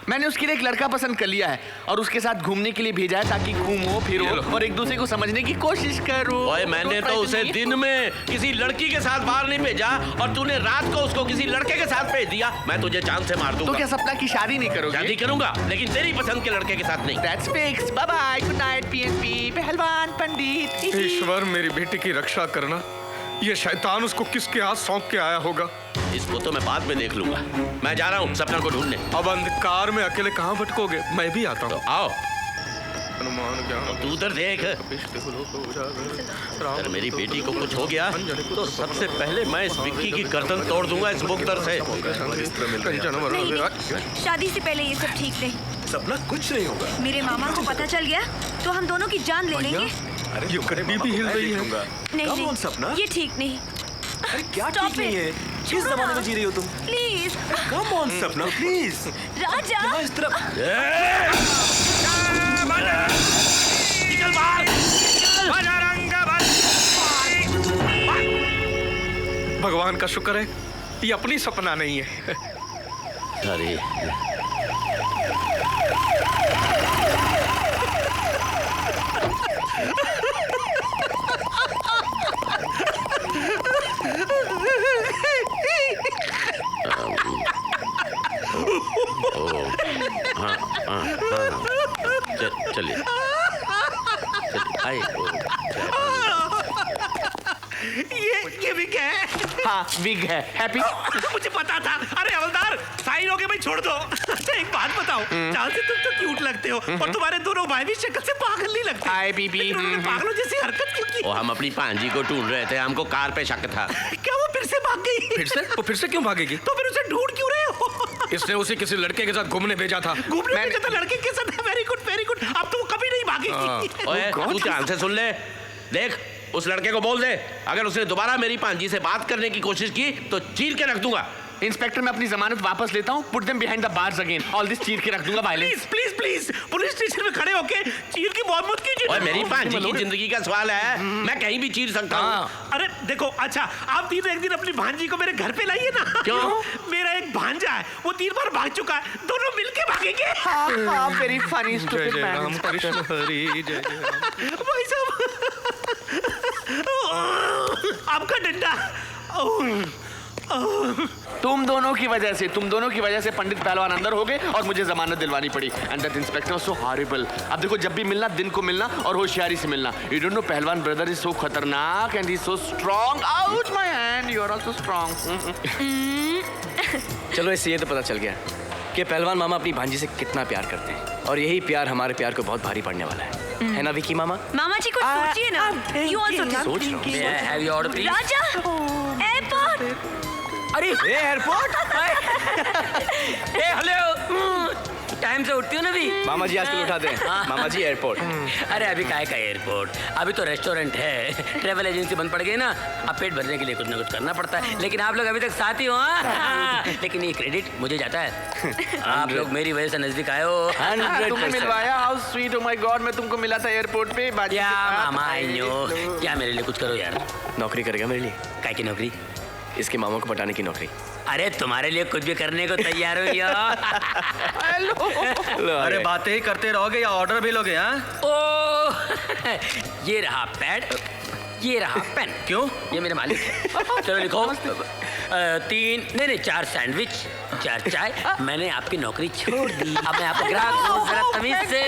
मैंने उसके लिए एक लड़का पसंद कर लिया है और उसके साथ घूमने के लिए भेजा है ताकि घूमो फिरो और एक दूसरे को समझने की कोशिश करो। ओए मैंने तो उसे दिन में किसी लड़की के साथ बाहर नहीं भेजा और तूने रात को उसको किसी लड़के के साथ भेज दिया। मैं तुझे चांद से मार दूंगा। तो क्या सपना की शादी नहीं करोगे? शादी करूंगा, लेकिन तेरी पसंद के लड़के के साथ नहीं। That's fixed. Bye bye. Good night P&P पहलवान पंडित। ईश्वर मेरी बेटी की रक्षा करना। ये शैतान उसको किसके हाथ सौंप के आया होगा? इसको तो मैं बाद में देख लूंगा। मैं जा रहा हूँ सपना को ढूंढने। अब अंधकार में अकेले कहाँ भटकोगे? मैं भी आता हूँ। तो आओ। हनुमान ज्ञान तू उधर देख। अगर मेरी बेटी को कुछ हो गया तो सबसे पहले मैं इस विक्की की गर्दन तोड़ दूंगा इस मुक्तर से। नहीं, शादी से पहले ये सब ठीक नहीं। सपना कुछ नहीं होगा। मेरे मामा को पता चल गया तो हम दोनों की जान ले लेंगे। ये करीबी भी हिल रही है। नहीं सपना? ये ठीक नहीं। अरे क्या ठीक नहीं है? किस जमाने में जी रही हो तुम? प्लीज कम ऑन सपना प्लीज। राजा यहाँ इस तरफ। निकल बाहर। भगवान का शुक्र है ये अपनी सपना नहीं है। अरे चलिए ये विग है। हाँ विग है। हैप्पी? मुझे पता था। अरे हवलदार साइन हो गए भाई, छोड़ दो। अच्छा एक बात बताओ, चांद से तुम तो क्यूट लगते हो और तुम्हारे दोनों भाई भी शक्ल से पागल नहीं लगते। हाय बीबी। पागलों जैसी हरकत क्यों की? वो हम अपनी भांजी को ढूंढ रहे थे, हमको कार पे शक था। क्या वो फिर से भाग गई? फिर से? वो फिर से क्यों भागेगी? तो फिर उसे ढूंढ क्यों रहे हो? इसने उसे किसी लड़के के साथ घूमने भेजा था। घूमने भेजा था लड़के के साथ? Very good very good. अब तो वो कभी नहीं भागेगी। ओए तू ध्यान से सुन ले। देख उस लड़के को बोल दे अगर उसने दोबारा मेरी भांजी से बात करने की कोशिश की तो चीर के रख दूंगा। इंस्पेक्टर मैं अपनी जमानत वापस लेता हूँ। Put them behind the bars again. All this चीर के रख दूंगा। Violence. Please please please police station में खड़े होके चीर की मौत मत कीजिए। ओए मेरी भांजी की जिंदगी का सवाल है, मैं कहीं भी चीर सकता हूँ। अरे देखो अच्छा आप तीनों एक दिन अपनी भांजी को मेरे घर पे लाइए ना। क्यों? मेरा एक भांजा है वो 3 बार भाग चुका है, दोनों मिलके भागेंगे। हाँ वेरी फनी जय जय राम कृष्ण हरि जय जय राम। भाई साहब आपका डंडा। तुम दोनों की वजह से पंडित पहलवान अंदर हो गए और मुझे जमानत दिलवानी पड़ी। And that inspector so horrible. अब देखो जब भी मिलना दिन को मिलना और होशियारी से मिलना। You don't know Pahalwan brother is so खतरनाक and he is so strong. Out my hand, you are also strong. चलो इससे ये तो पता चल गया कि पहलवान मामा अपनी भांजी से कितना प्यार करते हैं और यही प्यार हमारे प्यार को बहुत भारी पड़ने वाला है ना विकी मामा? मामा जी कुछ सोचिए ना। यू आल्सो सोच रहा हूँ। Have your please. Raja airport. अरे एयरपोर्ट। ए हेलो, टाइम से उठती हो ना भी? मामा जी आजकल उठा दें। मामा जी एयरपोर्ट। अरे अभी काहे का एयरपोर्ट, अभी तो रेस्टोरेंट है। ट्रेवल एजेंसी बंद पड़ गई ना, अब पेट भरने के लिए कुछ ना कुछ करना पड़ता है। लेकिन आप लोग अभी तक साथ ही हो। लेकिन ये क्रेडिट मुझे जाता है, आप लोग मेरी वजह से नजदीक आए हो। 100% मिलवाया। How sweet, oh my god. मैं तुमको मिला था एयरपोर्ट पे। क्या मामा आई नो, क्या मेरे लिए कुछ करो यार। नौकरी करेगा मेरे लिए? काय की नौकरी? इसके मामा को पटाने की नौकरी। अरे तुम्हारे लिए कुछ भी करने को तैयार हो गया। अरे बातें ही करते रहोगे या ऑर्डर भी लोगे? हाँ ओ ये रहा पैड, ये रहा पेन। क्यों? ये मेरे मालिक है। चलो लिखो 4 सैंडविच, 4 चाय। मैंने आपकी नौकरी छोड़ दी, अब मैं आपको ग्राहक हूँ। जरा तमीज से।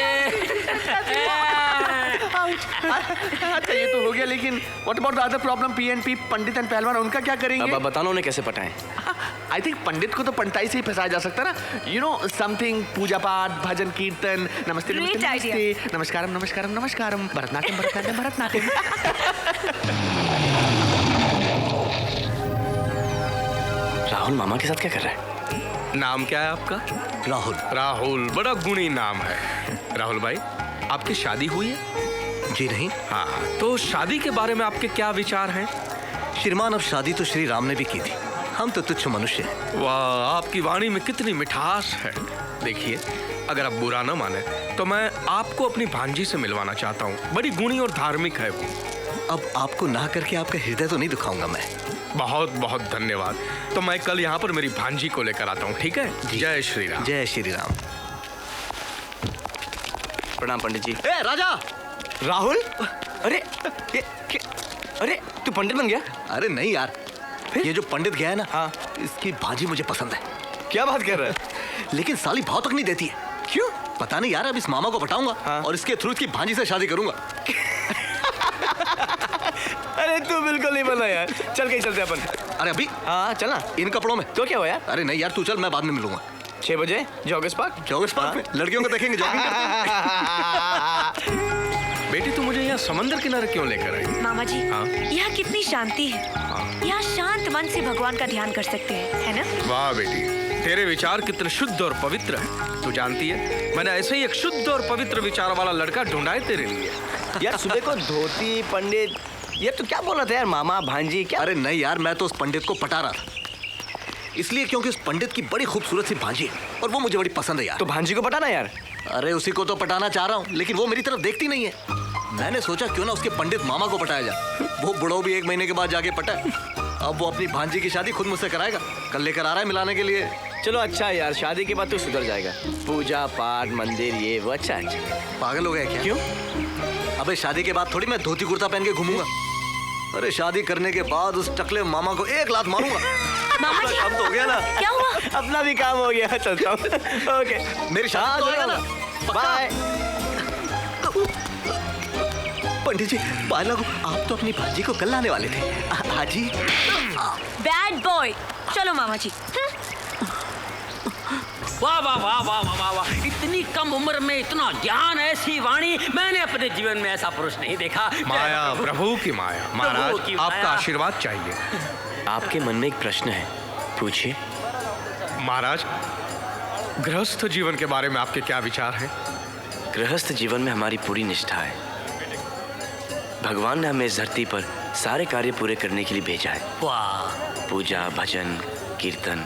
अच्छा ये तो हो गया, लेकिन what about the other problem? P&P Pandit and पहलवान, उनका क्या करेंगे? अब बताना उन्हें कैसे पटाएं। आई थिंक पंडित को तो पंटाई से ही फंसाया जा सकता है ना। यू नो समथिंग, पूजा पाठ, भजन कीर्तन, नमस्ते नमस्ते नमस्ते, नमस्कारम नमस्कारम नमस्कारम, भरतनाट्यम भरतनाट्यम भरतनाट्यम। राहुल मामा के साथ क्या कर रहा है? नाम क्या है आपका? राहुल। राहुल बड़ा गुणी नाम है। राहुल भाई, आपकी शादी हुई है? जी नहीं। हाँ, तो शादी के बारे में आपके क्या विचार हैं? श्रीमान, अब शादी तो श्री राम ने भी की थी, हम तो तुच्छ मनुष्य हैं। वाह, आपकी वाणी में कितनी मिठास है। देखिए, अगर आप बुरा न माने तो मैं आपको अपनी भांजी से मिलवाना चाहता हूँ। बड़ी गुणी और धार्मिक है वो। अब आपको ना करके आपका हृदय तो नहीं दुखाऊंगा मैं। बहुत बहुत धन्यवाद। तो मैं कल यहाँ पर मेरी भांजी को लेकर आता हूँ, ठीक है? जय श्री राम। जय श्री राम। प्रणाम पंडित जी। ए राजा, राहुल, अरे अरे तू पंडित बन गया? अरे नहीं यार, ये जो पंडित गया है ना, हाँ, इसकी भांजी मुझे पसंद है। क्या बात कर रहा है? लेकिन साली भाव तक नहीं देती है। क्यों? पता नहीं यार, अब इस मामा को पटाऊंगा, हाँ, और इसके थ्रू इसकी भांजी से शादी करूंगा। अरे तू बिल्कुल नहीं बना यार, चल के चलते अपन। अरे अभी? हाँ चलना। इन कपड़ों में तो क्या हुआ यार? अरे नहीं यार, तू चल, मैं बाद में मिलूंगा। 6 बजे जॉगर्स पार्क। जॉगर्स पार्क में लड़कियों को देखेंगे जॉगिंग करते। बेटी, तू मुझे यहाँ समंदर किनारे क्यों लेकर आई? मामा जी, हाँ? यहाँ कितनी शांति है। यहाँ शांत मन से भगवान का ध्यान कर सकते हैं, है ना? वाह बेटी, तेरे विचार कितने शुद्ध और पवित्र हैं। तू जानती है, मैंने ऐसे ही एक शुद्ध और पवित्र विचार वाला लड़का ढूंढा है तेरे लिए। यार सुबह को धोती पंडित, ये तो क्या बोल रहा था यार, मामा भांजी क्या? अरे नहीं यार, मैं तो उस पंडित को पटा रहा था, इसलिए क्योंकि उस पंडित की बड़ी खूबसूरत सी भांजी है और वो मुझे बड़ी पसंद है यार। तो भांजी को पटाना यार। अरे उसी को तो पटाना चाह रहा हूँ, लेकिन वो मेरी तरफ देखती नहीं है। मैंने सोचा क्यों ना उसके पंडित मामा को पटाया जाए। वो बुढ़ो भी 1 महीने के बाद जाके पटा। अब वो अपनी भांजी की शादी खुद मुझसे कराएगा। कल लेकर आ रहा है मिलाने के लिए। चलो अच्छा यार, शादी के बाद तो सुधर जाएगा। पूजा पाठ मंदिर ये वो अच्छा है। पागल हो गए क्या? क्यों? अबे शादी के बाद थोड़ी मैं धोती कुर्ता पहन के घूमूंगा। अरे शादी करने के बाद उस टकले मामा को 1 लात मारूंगा। मामा जी, अब तो हो गया ना। क्या हुआ? अपना भी काम हो गया, चलता हूँ। ओके, मेरी शादी तो होगा ना। बाय। पंडित जी, बाय लगो, आप तो अपनी भांजी को कल लाने वाले थे। हाँ जी। Bad boy. चलो मामा जी। वाह वाह वाह वाह वाह वाह वाह, इतनी कम उम्र में इतना ज्ञान, ऐसी वाणी, मैंने अपने जीवन में ऐसा पुरुष नहीं देखा। माया, प्रभु की माया। महाराज, आपका आशीर्वाद चाहिए। आपके मन में एक प्रश्न है, पूछिए। महाराज, गृहस्थ जीवन के बारे में आपके क्या विचार हैं? गृहस्थ जीवन में हमारी पूरी निष्ठा है। भगवान ने हमें इस धरती पर सारे कार्य पूरे करने के लिए भेजा है। वाह। पूजा, भजन, कीर्तन,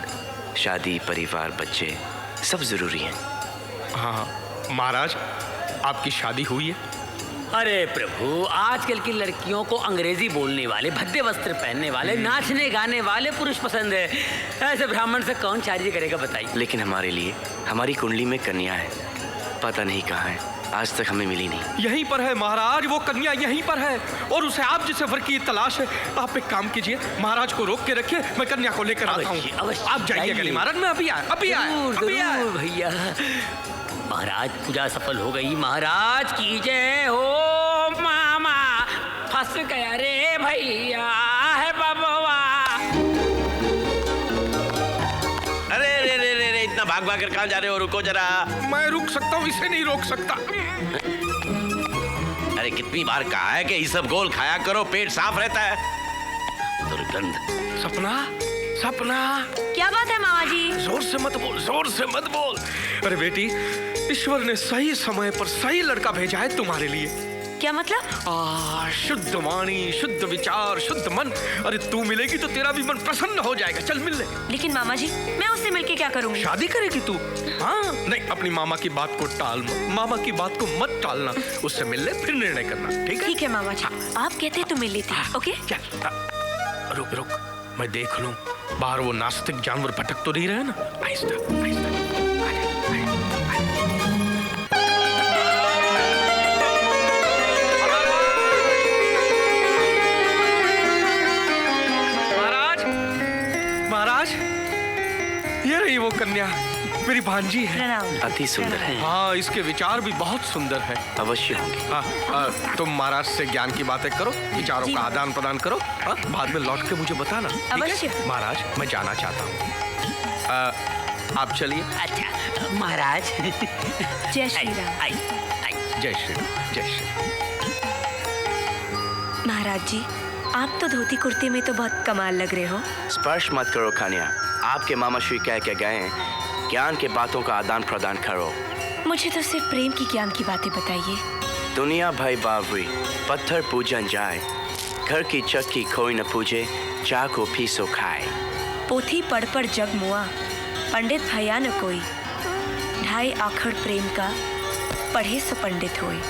शादी, परिवार, बच्चे सब जरूरी हैं। हाँ महाराज, आपकी शादी हुई है? अरे प्रभु, आजकल की लड़कियों को अंग्रेजी बोलने वाले, भद्दे वस्त्र पहनने वाले, नाचने गाने वाले पुरुष पसंद है। ऐसे ब्राह्मण से कौन शादी करेगा बताइए? लेकिन हमारे लिए हमारी कुंडली में कन्या है, पता नहीं कहाँ है, आज तक हमें मिली नहीं। यहीं पर है महाराज, वो कन्या यहीं पर है, और उसे आप जैसे वर की तलाश है। आप एक काम कीजिए, महाराज को रोक के रखिए, मैं कन्या को लेकर आता हूँ। आप जाइए गली महाराज, मैं अभी आया भैया। महाराज, पूजा सफल हो गई। महाराज की जय हो। मामा फंस गया रे भैया, है बबवा। अरे रे रे रे रे, इतना भाग भाग कर कहाँ जा रहे हो? रुको जरा। मैं रुक सकता हूँ, इसे नहीं रोक सकता। अरे कितनी बार कहा है कि ये सब गोल खाया करो, पेट साफ रहता है। दुर्गंध। सपना, सपना। क्या बात है मामा जी? जोर से मत बोल, जोर से मत बोल। अरे बेटी, ईश्वर ने सही समय पर सही लड़का भेजा है तुम्हारे लिए। क्या मतलब? शुद्ध वाणी, शुद्ध विचार, शुद्ध मन। अरे तू मिलेगी तो तेरा भी मन प्रसन्न हो जाएगा। चल मिल ले। लेकिन मामा जी, मैं उससे मिलके क्या करूंगी? शादी करेगी तू? हाँ, नहीं, अपनी मामा की बात को टाल मत, मामा की बात को मत टालना। उससे मिल ले, फिर निर्णय करना, ठीक है? ठीक है मामा जी। आप कहते हैं तो मिल लेती है। ओके? रुक रुक, मैं देख लूं बाहर वो नास्तिक जानवर भटक तो नहीं रहे ना। आहिस्ता आहिस्ता। महाराज, ये रही वो कन्या, मेरी भांजी है। अति सुंदर है। हाँ, इसके विचार भी बहुत सुंदर है। अवश्य होंगे। हाँ, तुम महाराज से ज्ञान की बातें करो, विचारों का आदान प्रदान करो। हाँ, बाद में लौट के मुझे बताना। अवश्य। महाराज, मैं जाना चाहता हूँ, आप चलिए। अच्छा महाराज। जय श्री राम। जय श्री राम, जय श्री राम। महाराज जी, आप तो धोती कुर्ते में तो बहुत कमाल लग रहे हो। स्पर्श मत करो कन्या, आपके मामा श्री कह के गए हैं, ज्ञान के बातों का आदान प्रदान करो। मुझे तो सिर्फ प्रेम की ज्ञान की बातें बताइए। दुनिया भाई बावरी, पत्थर पूजन जाए, घर की चक्की कोई न पूजे, चाह को पीसो खाए। पोथी पढ़ पढ़ जग मुआ, पंडित भया न कोई, ढाई आखड़ प्रेम का पढ़े सो पंडित होए।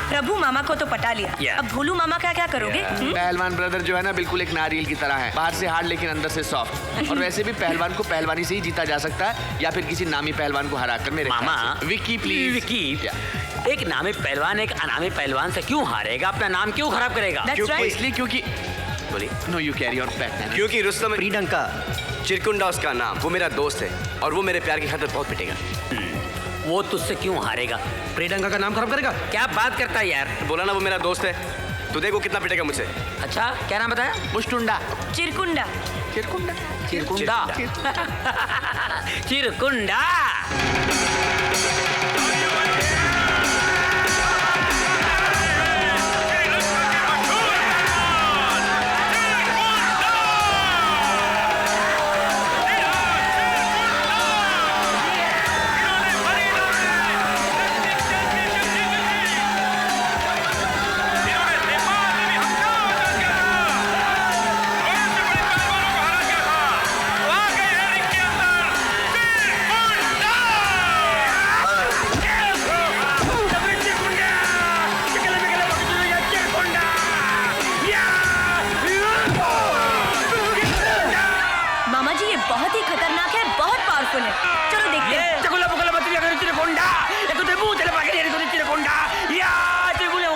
प्रभु मामा को तो पटा लिया, अब भोलू मामा का क्या करोगे? पहलवान ब्रदर जो है ना बिल्कुल एक नारियल की तरह है, बाहर से हार्ड लेकिन अंदर से सॉफ्ट। और वैसे भी पहलवान को पहलवानी से ही जीता जा सकता है या फिर किसी नामी पहलवान को हराकर। मेरे मामा विक्की प्लीज। विक्की, एक नामी पहलवान एक अनामी पहलवान से क्यों हारेगा? अपना नाम क्यों खराब करेगा? इसलिए क्योंकि बोलिए। No you carry on back. क्योंकि रुस्तम प्रीडंका चिरकुंडा उसका नाम, वो मेरा दोस्त है और वो मेरे प्यार की खातिर बहुत पिटेगा। वो तुझसे क्यों हारेगा? प्रीडंका का नाम खराब करेगा? क्या बात करता है यार? बोला ना वो मेरा दोस्त है, तू देखो कितना पिटेगा मुझसे। अच्छा क्या नाम बताया? मुष्टुंडा। चिरकुंडा। चिरकुंडा। चिरकुंडा। चिरकुंडा।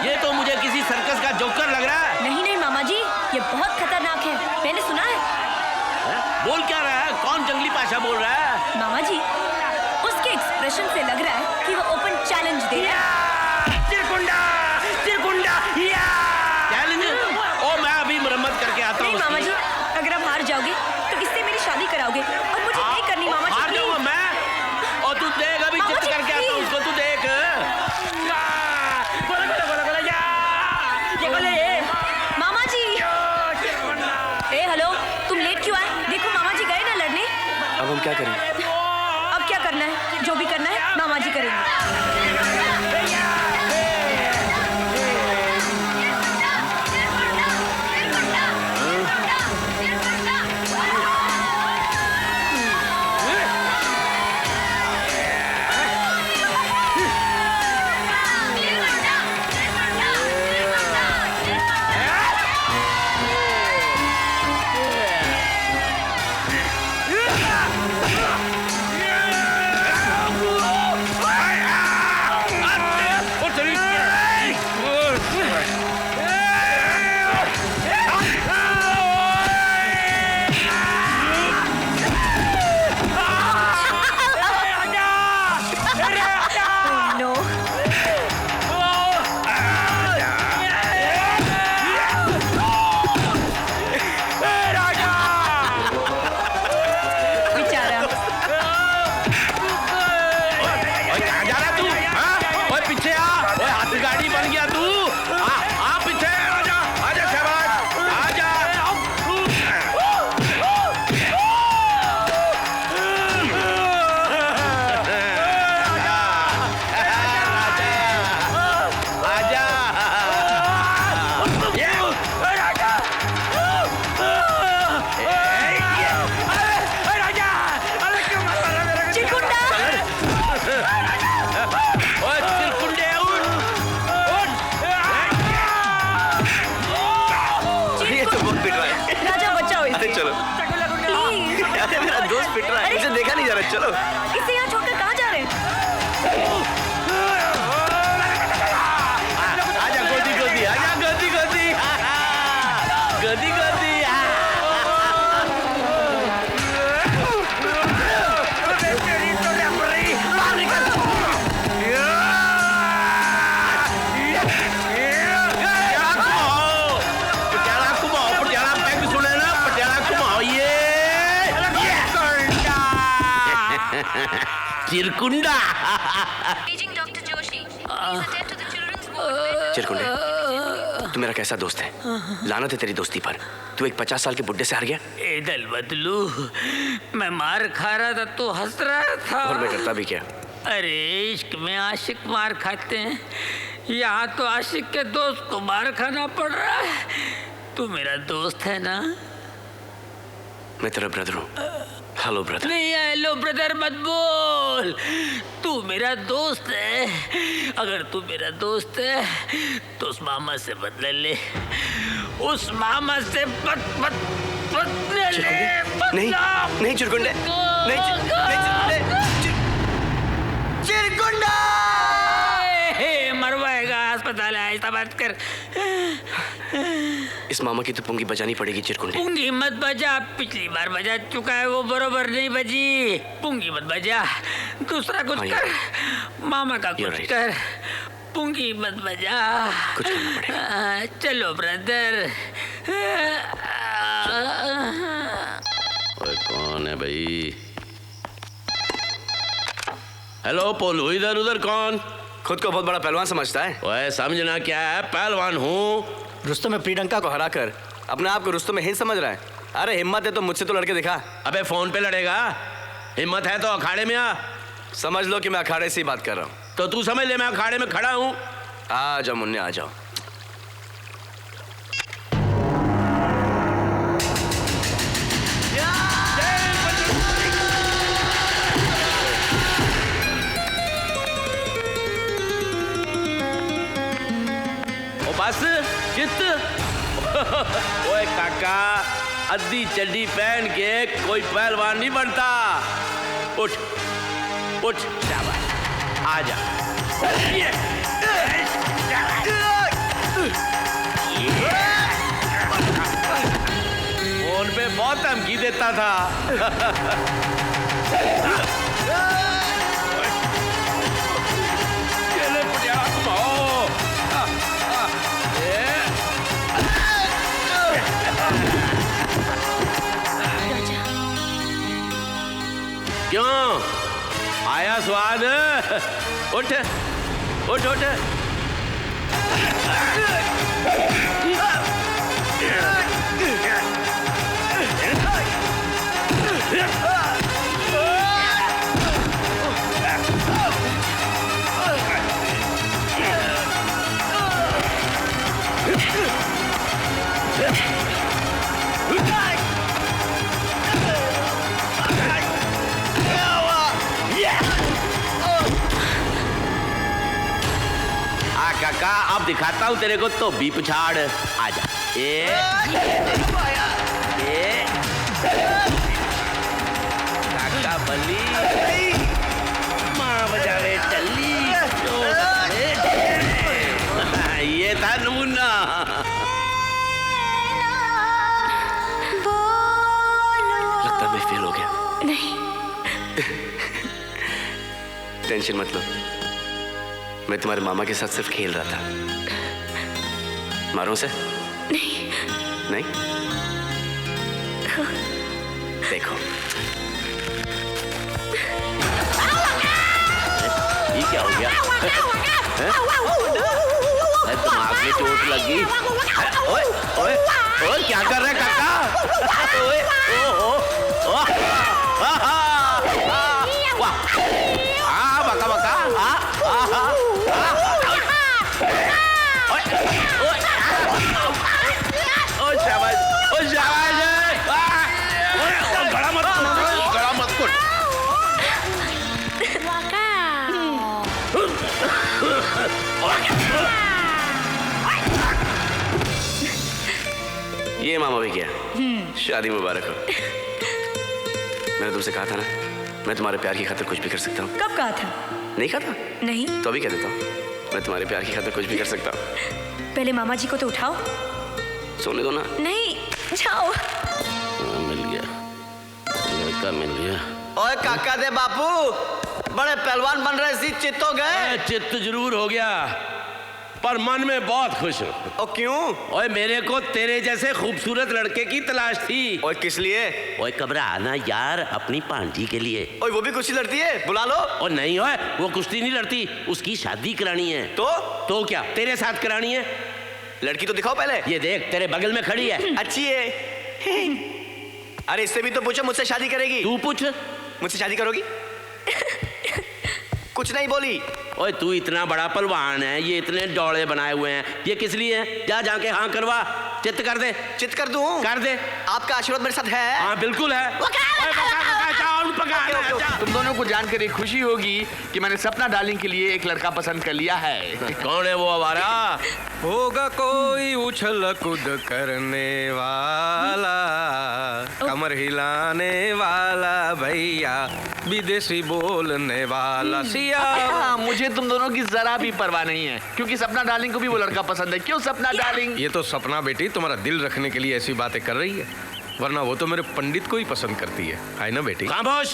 ये तो मुझे किसी सर्कस का जोकर लग रहा है। नहीं नहीं मामा जी, ये बहुत खतरनाक है, मैंने सुना है। बोल क्या रहा है? कौन जंगली भाषा बोल रहा है? मामा जी, उसके एक्सप्रेशन से लग रहा है कि वो ओपन चैलेंज दे रहा है। चिरकुंडा, चिरकुंडा, चैलेंज? ओ मैं अभी मरम्मत करके आता हूँ। नहीं मामा जी, अगर आप हार जाओगे तो इससे मेरी शादी कराओगे और मुझे नहीं करनी मामा जी। हार जाऊंगा मैं? और तू देख अभी चिट करके आता हूँ उसको, तू देख। मामा जी। ए हेलो, तुम लेट क्यों आए? देखो मामा जी गए ना लड़ने। अब हम क्या करें? अब क्या करना है? जो भी करना है मामा जी करेंगे। चलो इसे यहाँ छोड़कर कहाँ जा रहे हैं? आजा गोदी गोदी, आजा गोदी गोदी, गोदी गोदी। चिरकुंडा। डॉक्टर जोशी। चिरकुंडे तू मेरा कैसा दोस्त है? लानत है तेरी दोस्ती पर। तू एक 50 साल के बुड्ढे से हार गया। ए दल बदलू, मैं मार खा रहा था तो हंस रहा था। और मैं करता भी क्या? अरे इश्क में आशिक मार खाते हैं, यहाँ तो आशिक के दोस्त को मार खाना पड़ रहा है। तू मेरा दोस्त है ना? मैं तेरा ब्रदर हूँ। Hello brother. नहीं, हेलो ब्रदर मत बोल। तू मेरा दोस्त है। अगर तू मेरा दोस्त है तो उस मामा से बदला ले। उस मामा से बदला ले। नहीं नहीं चिरकुंडे, नहीं चिरकुंडा मरवाएगा। अस्पताल है, ऐसा बात कर। इस मामा की तो पुंगी बजानी पड़ेगी चिरकुंडे। पुंगी मत बजा, पिछली बार बजा चुका है, वो बरोबर नहीं बजी। पुंगी मत बजा, दूसरा कुछ कर। मामा का कुछ कर, पुंगी मत बजा। कुछ करना पड़ेगा। चलो ब्रदर। ओए कौन है भाई? हेलो पोलू, इधर उधर कौन? खुद को बहुत बड़ा पहलवान समझता है। ओए समझना क्या है, पहलवान हूँ। रुस्तम में प्रियंका को हराकर अपने आप को रुस्तम में हिंद समझ रहा है। अरे हिम्मत है तो मुझसे तो लड़के दिखा। अबे फोन पे लड़ेगा? हिम्मत है तो अखाड़े में आ। समझ लो कि मैं अखाड़े से ही बात कर रहा हूँ। तो तू समझ ले मैं अखाड़े में खड़ा हूँ। आ जाओ मुन्ने, आ जाओ। बस चित्त। ओए काका, अद्दी चड्डी पहन के कोई पहलवान नहीं बनता। उठ उठ, शाबाश, आजा। फोन पे बहुत धमकी देता था। चले पटियाला घुमाओ। क्यों आया स्वाद? उठ उठ उठ। काका अब दिखाता हूँ तेरे को तो भी पुछाड़। आजा। काका बली माँ बजावे टल्ली। ये था नमूना। लगता है मैं फेल हो गया। नहीं। टेंशन मत लो, मैं तुम्हारे मामा के साथ सिर्फ खेल रहा था। मारूं से? नहीं। नहीं? देखो ये क्या हो गया? दिमाग में चोट लगी। ओए ओए ओए क्या कर रहे काका? ओए ओ बका बका। गड़ा मत कुट। ये मामा भी क्या? शादी मुबारक हो। मैंने तुमसे कहा था ना, मैं तुम्हारे प्यार की खातिर कुछ भी कर सकता हूँ। कब कहा था? नहीं कहा था? नहीं। तो अभी कह देता हूँ, मैं तुम्हारे प्यार की खातिर कुछ भी कर सकता हूँ। पहले मामा जी को तो उठाओ। सोने दो ना। नहीं, जाओ। मिल गया, लड़का मिल गया। ओए काका दे बापू, बड़े पहलवान बन रहे सी, चित्त हो गए? चित्त जरूर हो गया, पर मन में बहुत खुश हूँ। और क्यों? ओए मेरे को तेरे जैसे खूबसूरत लड़के की तलाश थी। ओए किस लिए? ओए घबरा ना यार, अपनी भांजी के लिए। ओए वो भी कुश्ती लड़ती है, बुला लो। और नहीं ओए, वो कुश्ती नहीं लड़ती, उसकी शादी करानी है। तो क्या तेरे साथ करानी है? लड़की तो दिखाओ पहले। ये देख तेरे बगल में खड़ी है। अच्छी है। अरे इससे भी तो पूछो मुझसे शादी करेगी। तू पूछ। मुझसे शादी करोगी? कुछ नहीं बोली। ओए तू इतना बड़ा पहलवान है, ये इतने डोले बनाए हुए हैं, ये किस लिए है? जा जाके हाँ करवा, चित्त कर दे। चित्त कर दूं? कर दे। आपका आशीर्वाद मेरे साथ है? हाँ बिल्कुल है। तुम दोनों को जानकर एक खुशी होगी कि मैंने सपना डार्लिंग के लिए एक लड़का पसंद कर लिया है। कौन है वो आवारा? होगा कोई उछल कूद करने वाला, कमर हिलाने वाला भैया, विदेशी बोलने वाला सिया। मुझे तुम दोनों की जरा भी परवाह नहीं है, क्योंकि सपना डार्लिंग को भी वो लड़का पसंद है। क्यों सपना डार्लिंग? ये तो सपना बेटी तुम्हारा दिल रखने के लिए ऐसी बातें कर रही है, वरना वो तो मेरे पंडित को ही पसंद करती है ना बेटी? खामोश।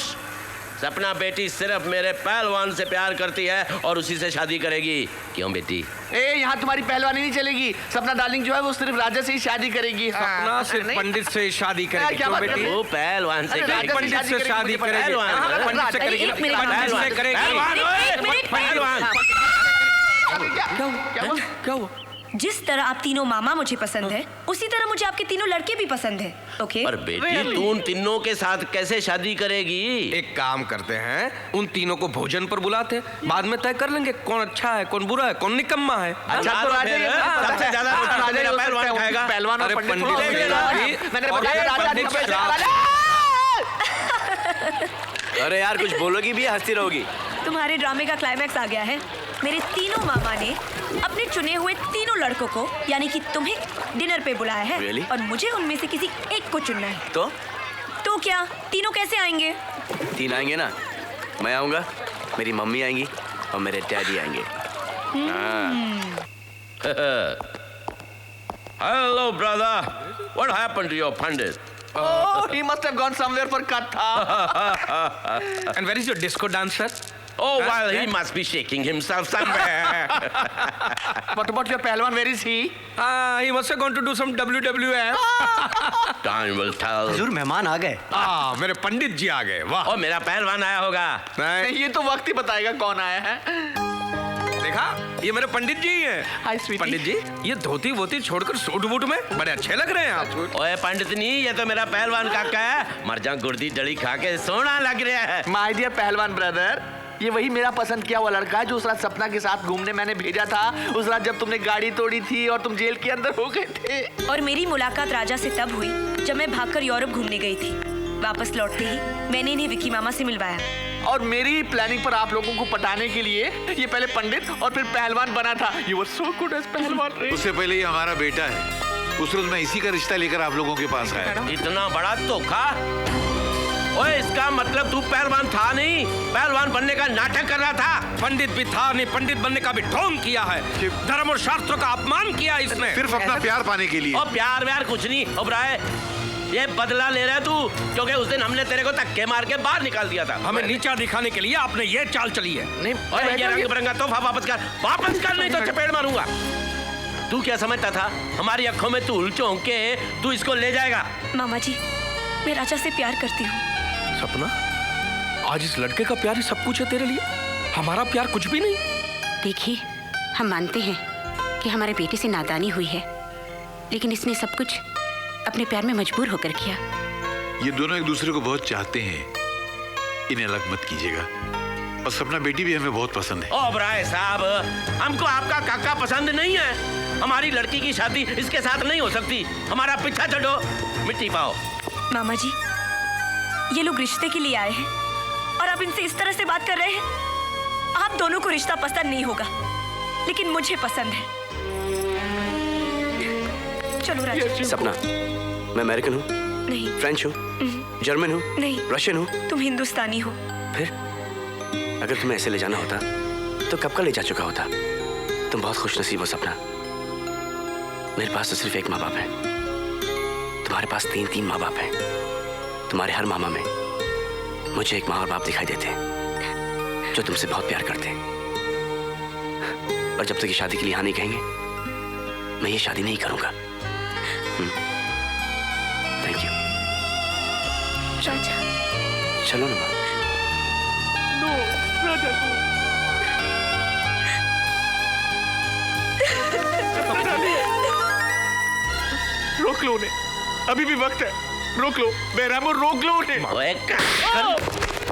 सपना बेटी सिर्फ मेरे पहलवान से प्यार करती है और उसी से शादी करेगी। क्यों बेटी? यहाँ तुम्हारी पहलवानी नहीं चलेगी। सपना डार्लिंग जो है वो सिर्फ राजा से ही शादी करेगी। सपना सिर्फ पंडित से शादी करेगी। क्या क्यों बात बेटी? वो पहलवान से पंडित से शादी करेगी। पंडित से करेगी। पंडित से करेगी। क्या हुआ? जिस तरह आप तीनों मामा मुझे पसंद है, उसी तरह मुझे आपके तीनों लड़के भी पसंद है। ओके? पर बेटी तू उन तीनों के साथ कैसे शादी करेगी? एक काम करते हैं, उन तीनों को भोजन पर बुलाते हैं, बाद में तय कर लेंगे कौन अच्छा है, कौन बुरा है, कौन निकम्मा है। अच्छा तो राजा सबसे ज्यादा पहलवान खाएगा। पहलवान और पंडित। अरे यार कुछ बोलोगी भी, हंसती रहोगी। तुम्हारे ड्रामे का क्लाइमैक्स आ गया है। मेरे तीनों मामा ने अपने चुने हुए तीनों लड़कों को, यानी कि तुम्हें, डिनर पे बुलाया है। Really? और मुझे उनमें से किसी एक को चुनना है। तो क्या तीनों कैसे आएंगे? 3 आएंगे ना। मैं आऊंगा, मेरी मम्मी आएंगी और मेरे डैडी आएंगे। Hello brother, what happened to your pandit? Oh, he must have gone somewhere for katha. And where is your disco dancer? Oh, well, he must be shaking himself somewhere. What about your pehलवान? Where is he? He must have gone to do some WWF. Time will tell. हुजूर मेहमान आ गए। मेरे पंडित जी आ गए। वाह। और मेरा पहलवान आया होगा। नहीं, ये तो वक्त ही बताएगा कौन आया है। देखा, ये मेरे पंडित जी हैं। हाय स्वीटी। पंडित जी, ये धोती वोती छोड़कर सूट बूट में बड़े अच्छे लग रहे हैं आप। ओए पंडितनी, ये तो मेरा पहलवान काका है। मर जा गुर्दी डली खा के सोना लग रहा है। माय डियर पहलवान ब्रदर, ये वही मेरा पसंद किया हुआ लड़का है जो उस रात सपना के साथ घूमने मैंने भेजा था। उस रात जब तुमने गाड़ी तोड़ी थी और तुम जेल के अंदर हो गए थे। और मेरी मुलाकात राजा से तब हुई जब मैं भागकर यूरोप घूमने गई थी। वापस लौटते ही मैंने इन्हें विकी मामा से मिलवाया। और मेरी प्लानिंग पर आप लोगों को पटाने के लिए ये पहले पंडित और फिर पहलवान बना था। You were so good as पहलवान। उससे पहले ये हमारा बेटा है। उस रोज मैं इसी का रिश्ता लेकर आप लोगों के पास आया। इतना बड़ा धोखा? ओए इसका मतलब तू पहलवान था नहीं, पहलवान बनने का नाटक कर रहा था। पंडित भी था नहीं, पंडित बनने का भी ढोंग किया है। धर्म और शास्त्रों का अपमान किया इसने। सिर्फ अपना प्यार पाने के लिए। और प्यार व्यार कुछ नहीं उबराए, ये बदला ले रहा है तू, क्योंकि उस दिन हमने तेरे को धक्के मार के बाहर निकाल दिया था। हमें नीचा दिखाने के लिए आपने ये चाल चली है। नहीं, और ये रंग बिरंगा तोहफा वापस कर नहीं तो चपेट मारूंगा। तू क्या समझता था हमारी आंखों में तू उलझों के तू इसको ले जाएगा? मामा जी, मैं राजा से प्यार करती हूँ। सपना, आज इस लड़के का प्यार ही सब कुछ है तेरे लिए, हमारा प्यार कुछ भी नहीं। देखिए, हम मानते हैं कि हमारे बेटे से नादानी हुई है, लेकिन इसने सब कुछ अपने प्यार में मजबूर होकर किया। ये दोनों एक दूसरे को बहुत चाहते हैं, इन्हें अलग मत कीजिएगा। और सपना बेटी भी हमें बहुत पसंद है। ओ बराए साहब, हमको आपका काका पसंद नहीं है। हमारी लड़की की शादी इसके साथ नहीं हो सकती। हमारा पीछा छोड़ो, मिट्टी पाओ। मामा जी, ये लोग रिश्ते के लिए आए हैं और आप इनसे इस तरह से बात कर रहे हैं। आप दोनों को रिश्ता पसंद नहीं होगा, लेकिन मुझे पसंद है। चलो राजा। सपना, मैं अमेरिकन हूँ नहीं, फ्रेंच हूँ, जर्मन हूँ नहीं, रशियन हूँ। तुम हिंदुस्तानी हो। फिर अगर तुम्हें ऐसे ले जाना होता तो कब का ले जा चुका होता। तुम बहुत खुशनसीब हो सपना। मेरे पास तो सिर्फ एक माँ बाप है, तुम्हारे पास 3-3 माँ बाप हैं। तुम्हारे हर मामा में मुझे एक माँ और बाप दिखाई देते हैं जो तुमसे बहुत प्यार करते हैं। और जब तक ये शादी के लिए हाँ नहीं कहेंगे, मैं ये शादी नहीं करूंगा। Thank you. राजा, चलो ना माँ। राजा को रोक लो उन्हें, अभी भी वक्त है, रोक लो बेरहमो, रोक लो उन्हें।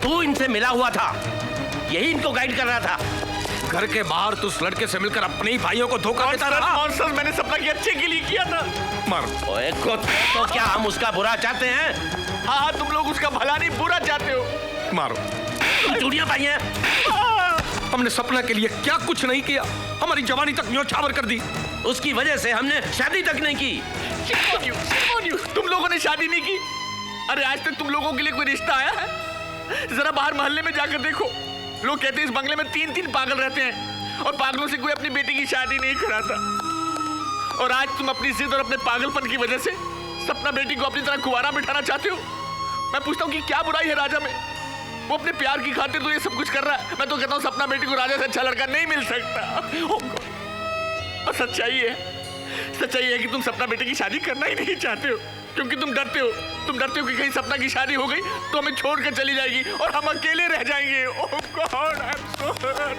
तू इनसे मिला हुआ था, यही इनको गाइड कर रहा था। घर के बाहर तू उस लड़के से मिलकर अपने ही भाइयों को धोखा देता रहा। मैंने सपना के अच्छे के लिए किया था। मार। ओए तो क्या हम उसका बुरा चाहते हैं? हाँ, तुम लोग उसका भला नहीं बुरा चाहते हो। मारो। चूड़ियां पाई हैं। हमने सपना के लिए क्या कुछ नहीं किया, हमारी जवानी तक न्योछावर कर दी। उसकी वजह से हमने शादी तक नहीं की। तुम लोगों ने शादी नहीं की? अरे आज तक तुम लोगों के लिए कोई रिश्ता आया है? जरा बाहर मोहल्ले में जाकर देखो, लोग कहते हैं इस बंगले में 3-3 पागल रहते हैं और पागलों से कोई अपनी बेटी की शादी नहीं कराता। और आज तुम अपनी जिद और अपने पागलपन की वजह से सपना बेटी को अपनी तरह कुंवारा बिठाना चाहते हो। मैं पूछता हूँ कि क्या बुराई है राजा में? वो अपने प्यार की खातिर तो ये सब कुछ कर रहा है। मैं तो कहता हूँ सपना बेटी को राजा से अच्छा लड़का नहीं मिल सकता। और सच्चाई है कि तुम सपना बेटी की शादी करना ही नहीं चाहते हो, क्योंकि तुम डरते हो कि कहीं सपना की शादी हो गई तो हमें छोड़कर चली जाएगी और हम अकेले रह जाएंगे। Oh god, I am so hurt.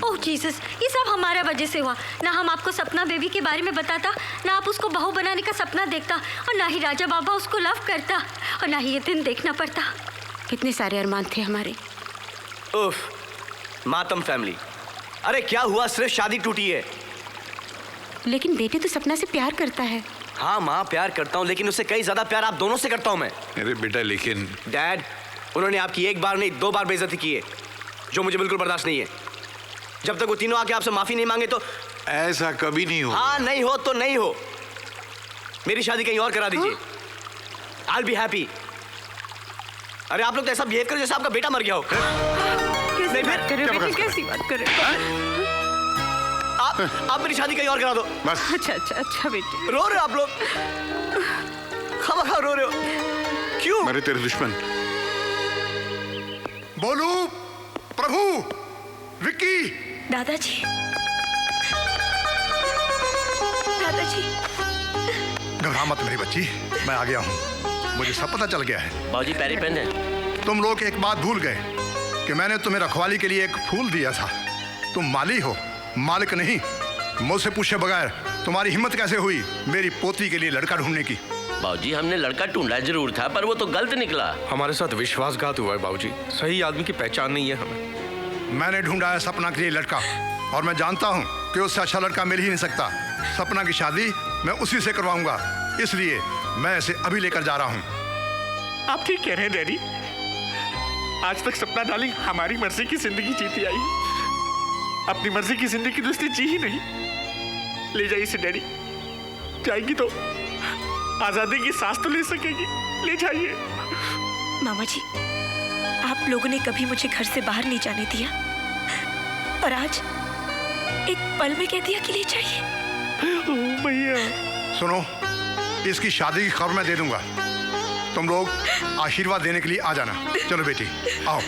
Oh Jesus, ये सब हमारा वजह से हुआ। ना हम आपको सपना बेबी के बारे में बताता, ना आप उसको बहू बनाने का सपना देखता, और ना ही राजा बाबा उसको लव करता, और ना ही ये दिन देखना पड़ता। कितने सारे अरमान थे हमारे। उफ, मातम फैमिली। अरे क्या हुआ, सिर्फ शादी टूटी है। लेकिन बेटे तो सपना से प्यार करता है। हाँ माँ, प्यार करता हूँ, लेकिन उससे कई ज्यादा प्यार आप दोनों से करता हूँ मैं। अरे बेटा, लेकिन डैड, उन्होंने आपकी एक बार नहीं 2 बार बेइज्जती की है, जो मुझे बिल्कुल बर्दाश्त नहीं है। जब तक वो तीनों आके आपसे माफी नहीं मांगे तो ऐसा कभी नहीं हो। हाँ, नहीं हो तो नहीं हो। मेरी शादी कहीं और करा दीजिए। I'll be happy। अरे आप लोग तो ऐसा बिहेव करो जैसे आपका बेटा मर गया हो। कैसी बात कर रहे हो? कैसी बात कर रहे हो? आप मेरी शादी कहीं और करा दो बस। अच्छा बेटे। रो रहे हो आप लोग, खामखा रो रहे हो क्यों? मेरे तेरे दुश्मन। बोलू, प्रभु, विक्की। दादाजी, घबरा मत मेरी बच्ची, मैं आ गया हूँ। मुझे सब पता चल गया है। बाबूजी पैरी पेन है। तुम लोग एक बात भूल गए कि मैंने तुम्हें रखवाली के लिए एक फूल दिया था। तुम माली हो, मालिक नहीं। मुझसे पूछे बगैर तुम्हारी हिम्मत कैसे हुई मेरी पोती के लिए लड़का ढूंढने की? बाबूजी, हमने लड़का ढूंढा जरूर था, पर वो तो गलत निकला। हमारे साथ विश्वासघात हुआ है बाबूजी, सही आदमी की पहचान नहीं है हमें। मैंने ढूंढा है सपना के लिए लड़का, और मैं जानता हूँ कि उससे अच्छा लड़का मिल ही नहीं सकता। सपना की शादी मैं उसी से करवाऊंगा, इसलिए मैं इसे अभी लेकर जा रहा हूँ। आप ठीक कह रहे हैं डैडी। आज तक सपना डार्लिंग हमारी मर्जी की जिंदगी जीती आई, अपनी मर्जी की जिंदगी तो उसने जी ही नहीं। ले जाइए इसे डैडी, जाएगी तो आजादी की सांस तो ले सकेगी। ले जाइए। मामा जी, आप लोगों ने कभी मुझे घर से बाहर नहीं जाने दिया, और आज एक पल में कह दिया कि ले जाइए। भैया सुनो, इसकी शादी की खबर मैं दे दूंगा। तुम लोग आशीर्वाद देने के लिए आ जाना। चलो बेटी, आओ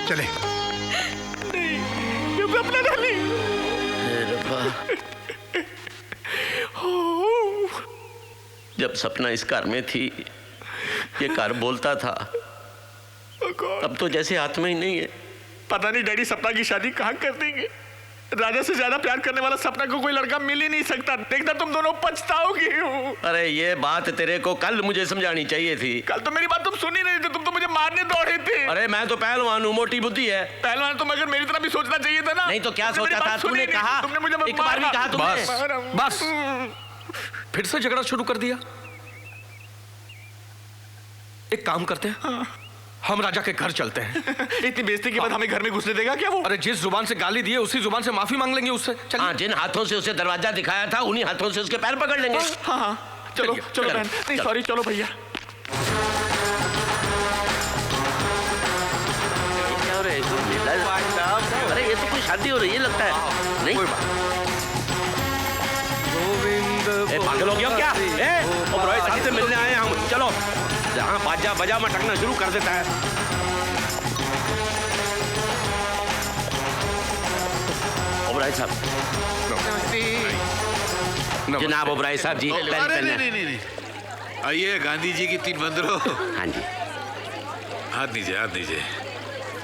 चले। अपना डाली। जब सपना इस कार में थी, ये कार बोलता था। अब तो जैसे हाथ में ही नहीं है। पता नहीं डैडी सपना की शादी कहाँ कर देंगे। राजा से ज्यादा प्यार करने वाला सपना को कोई लड़का मिल ही नहीं सकता। देखना तुम दोनों पछताओगे। अरे ये बात तेरे को कल मुझे समझानी चाहिए थी। कल तो मेरी बात तुम सुन ही नहीं थे, तुम तो मुझे मारने दौड़े थे। अरे मैं तो पहलवान हूँ, मोटी बुद्धि है। पहलवान तो मगर मेरी तरह भी सोचना चाहिए था ना। नहीं तो क्या सोचा था? तूने कहा, तुमने मुझे एक बार भी कहा तुमने। बस फिर से झगड़ा शुरू कर दिया। एक काम करते हैं, हम राजा के घर चलते हैं। इतनी बेइज्जती के बाद हमें घर में घुसने देगा क्या वो? अरे जिस जुबान से गाली दिए उसी जुबान से माफी मांग लेंगे उससे। हाँ, जिन हाथों से उसे दरवाजा दिखाया था उन्हीं हाथों से उसके पैर पकड़ लेंगे। हाँ, चलो चलो बहन। नहीं सॉरी, चलो भैया। क्या हो रहा है? अरे ये तो कोई शादी हो रही है लगता है। नहीं, पागल हो गया क्या? ओबराय साहब से मिलने आए हम। चलो, जहाँ बाजा बजा मटकना शुरू कर देता है। ओबराय साहब। जनाब ओबराय साहब जी। अरे नहीं, आइए गांधी जी की 3 बंदरों। हाँ जी। हाथ नीचे।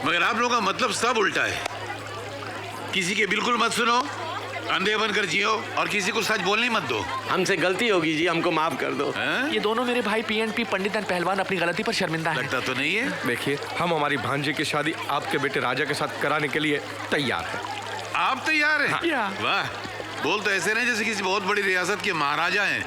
मगर आप लोगों का मतलब सब उल्टा है। किसी के बिल्कुल मत सुनो अंधे बनकर जियो और किसी को सच बोलने मत दो। हमसे गलती होगी जी, हमको माफ कर दो। ये दोनों मेरे भाई पीएनपी पंडित एंड पहलवान अपनी गलती पर शर्मिंदा है। लगता तो नहीं है। देखिए, हम हमारी भांजी की शादी आपके बेटे राजा के साथ कराने के लिए तैयार हैं। आप तैयार हैं? हाँ। वाह, बोल तो ऐसे नहीं जैसे किसी बहुत बड़ी रियासत के महाराजा हैं।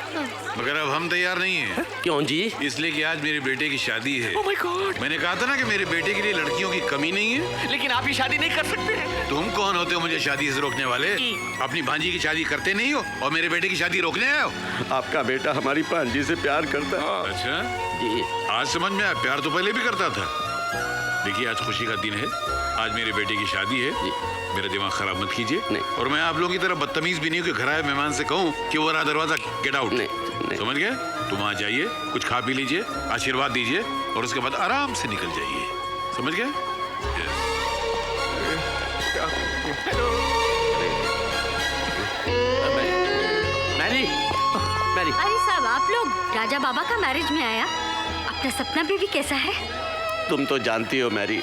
मगर अब हम तैयार नहीं हैं। क्यों जी? इसलिए कि आज मेरे बेटे की शादी है। Oh my God! मैंने कहा था ना कि मेरे बेटे के लिए लड़कियों की कमी नहीं है। लेकिन आप ये शादी नहीं कर सकते हैं। तुम कौन होते हो मुझे शादी से रोकने वाले? अपनी भांजी की शादी करते नहीं हो और मेरे बेटे की शादी रोकने आए हो। आपका बेटा हमारी भांजी से प्यार करता है। अच्छा जी, आज समझ में आया। प्यार तो पहले भी करता था। देखिए, आज खुशी का दिन है। आज मेरे बेटे की शादी है। मेरा दिमाग खराब मत कीजिए। और मैं आप लोगों की तरह बदतमीज भी नहीं हूँ कि घर आए मेहमान से कहूँ कि वो रहा दरवाजा, गेट आउट। समझ गए? तुम वहाँ जाइए, कुछ खा पी लीजिए, आशीर्वाद दीजिए और उसके बाद आराम से निकल जाइए। समझ गए? अरे साहब, आप लोग राजा बाबा का मैरिज में आया। अपना सपना बेबी कैसा है? तुम तो जानती हो मैरी,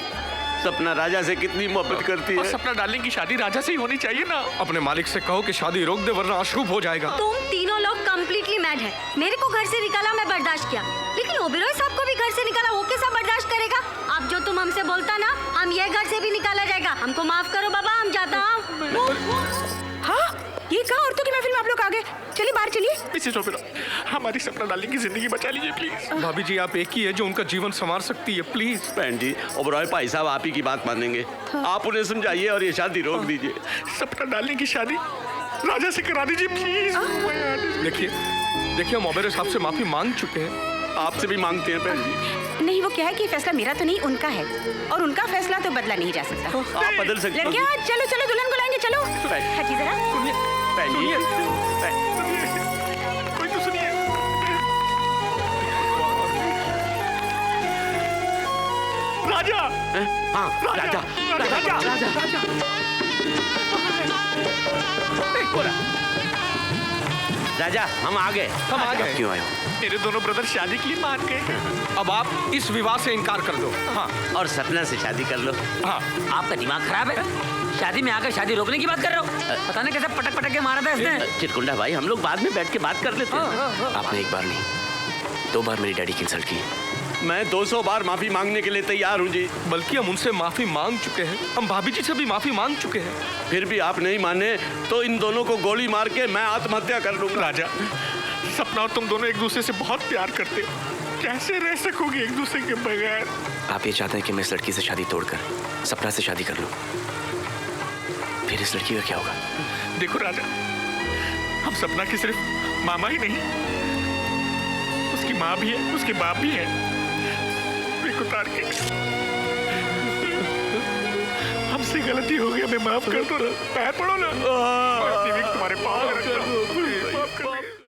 सपना राजा से कितनी मोहब्बत करती और है। सपना डार्लिंग की शादी राजा से ही होनी चाहिए ना। अपने मालिक से कहो कि शादी रोक दे वरना अशुभ हो जाएगा। तुम तीनों लोग कम्प्लीटली मैड है। मेरे को घर से निकाला, मैं बर्दाश्त किया, लेकिन ओबेरॉय साहब को भी घर से निकाला, वो कैसा बर्दाश्त करेगा? अब जो तुम हमसे बोलता ना, हम ये घर से भी निकाला जाएगा। हमको माफ करो बाबा, हम जाता हूँ। हाँ, ये कहाँ औरतों की महफिल में आप लोग आ गए? चलिए बाहर चलिए। मिसेस ओबेरॉय, हमारी सपना डार्लिंग की जिंदगी बचा लीजिए प्लीज। भाभी जी, आप एक ही है जो उनका जीवन संवार सकती है, प्लीज। बहन जी, ओबेरॉय भाई साहब आप ही की बात मानेंगे। आप उन्हें समझाइए और ये शादी रोक दीजिए। सपना डार्लिंग की शादी राजा से करा दीजिए प्लीज। देखिए, हम ओबेरॉय साहब से माफी मांग चुके हैं। आपसे भी मांगते हैं बहन जी। नहीं, वो क्या है कि फैसला मेरा तो नहीं, उनका है, और उनका फैसला तो बदला नहीं जा सकता। आप बदल सकते हो। लड़कियां, चलो चलो, दुल्हन को लाएंगे, चलो। हटी जरा। बहन जी, कोई तो सुनिए। राजा। हाँ, राजा। राजा, हम आ गए। हम आ गए। क्यों आए हो? मेरे दोनों ब्रदर शादी के लिए मान गए। अब आप इस विवाह से इनकार कर दो। हाँ, और सपना से शादी कर लो। हाँ। आपका दिमाग खराब है? शादी में आकर शादी रोकने की बात कर रहे हो? पता नहीं कैसे पटक पटक के मारा था इसने। चिरकुंडा भाई, हम लोग बाद में बैठ के बात कर लेते हैं। आपने एक बार नहीं, 2 बार मेरी डैडी की इंसल्ट की। मैं 200 बार माफी मांगने के लिए तैयार हूँ जी। बल्कि हम उनसे माफी मांग चुके हैं। हम भाभी जी से भी माफी मांग चुके हैं। फिर भी आप नहीं माने तो इन दोनों को गोली मार के मैं आत्महत्या कर लूंगा। राजा, सपना और तुम दोनों एक दूसरे से बहुत प्यार करते हो, कैसे रह सकोगे एक दूसरे के बगैर? आप ये चाहते हैं कि मैं इस लड़की से शादी तोड़कर सपना से शादी कर लूं? फिर इस लड़की का क्या होगा? देखो राजा, हम सपना की सिर्फ मामा ही नहीं, उसकी माँ भी है, उसके बाप भी है। उतार के हमसे गलती हो गई, हमें माफ कर दो ना। पैर पड़ो ना। तुम्हारे पाँव रखता हूं।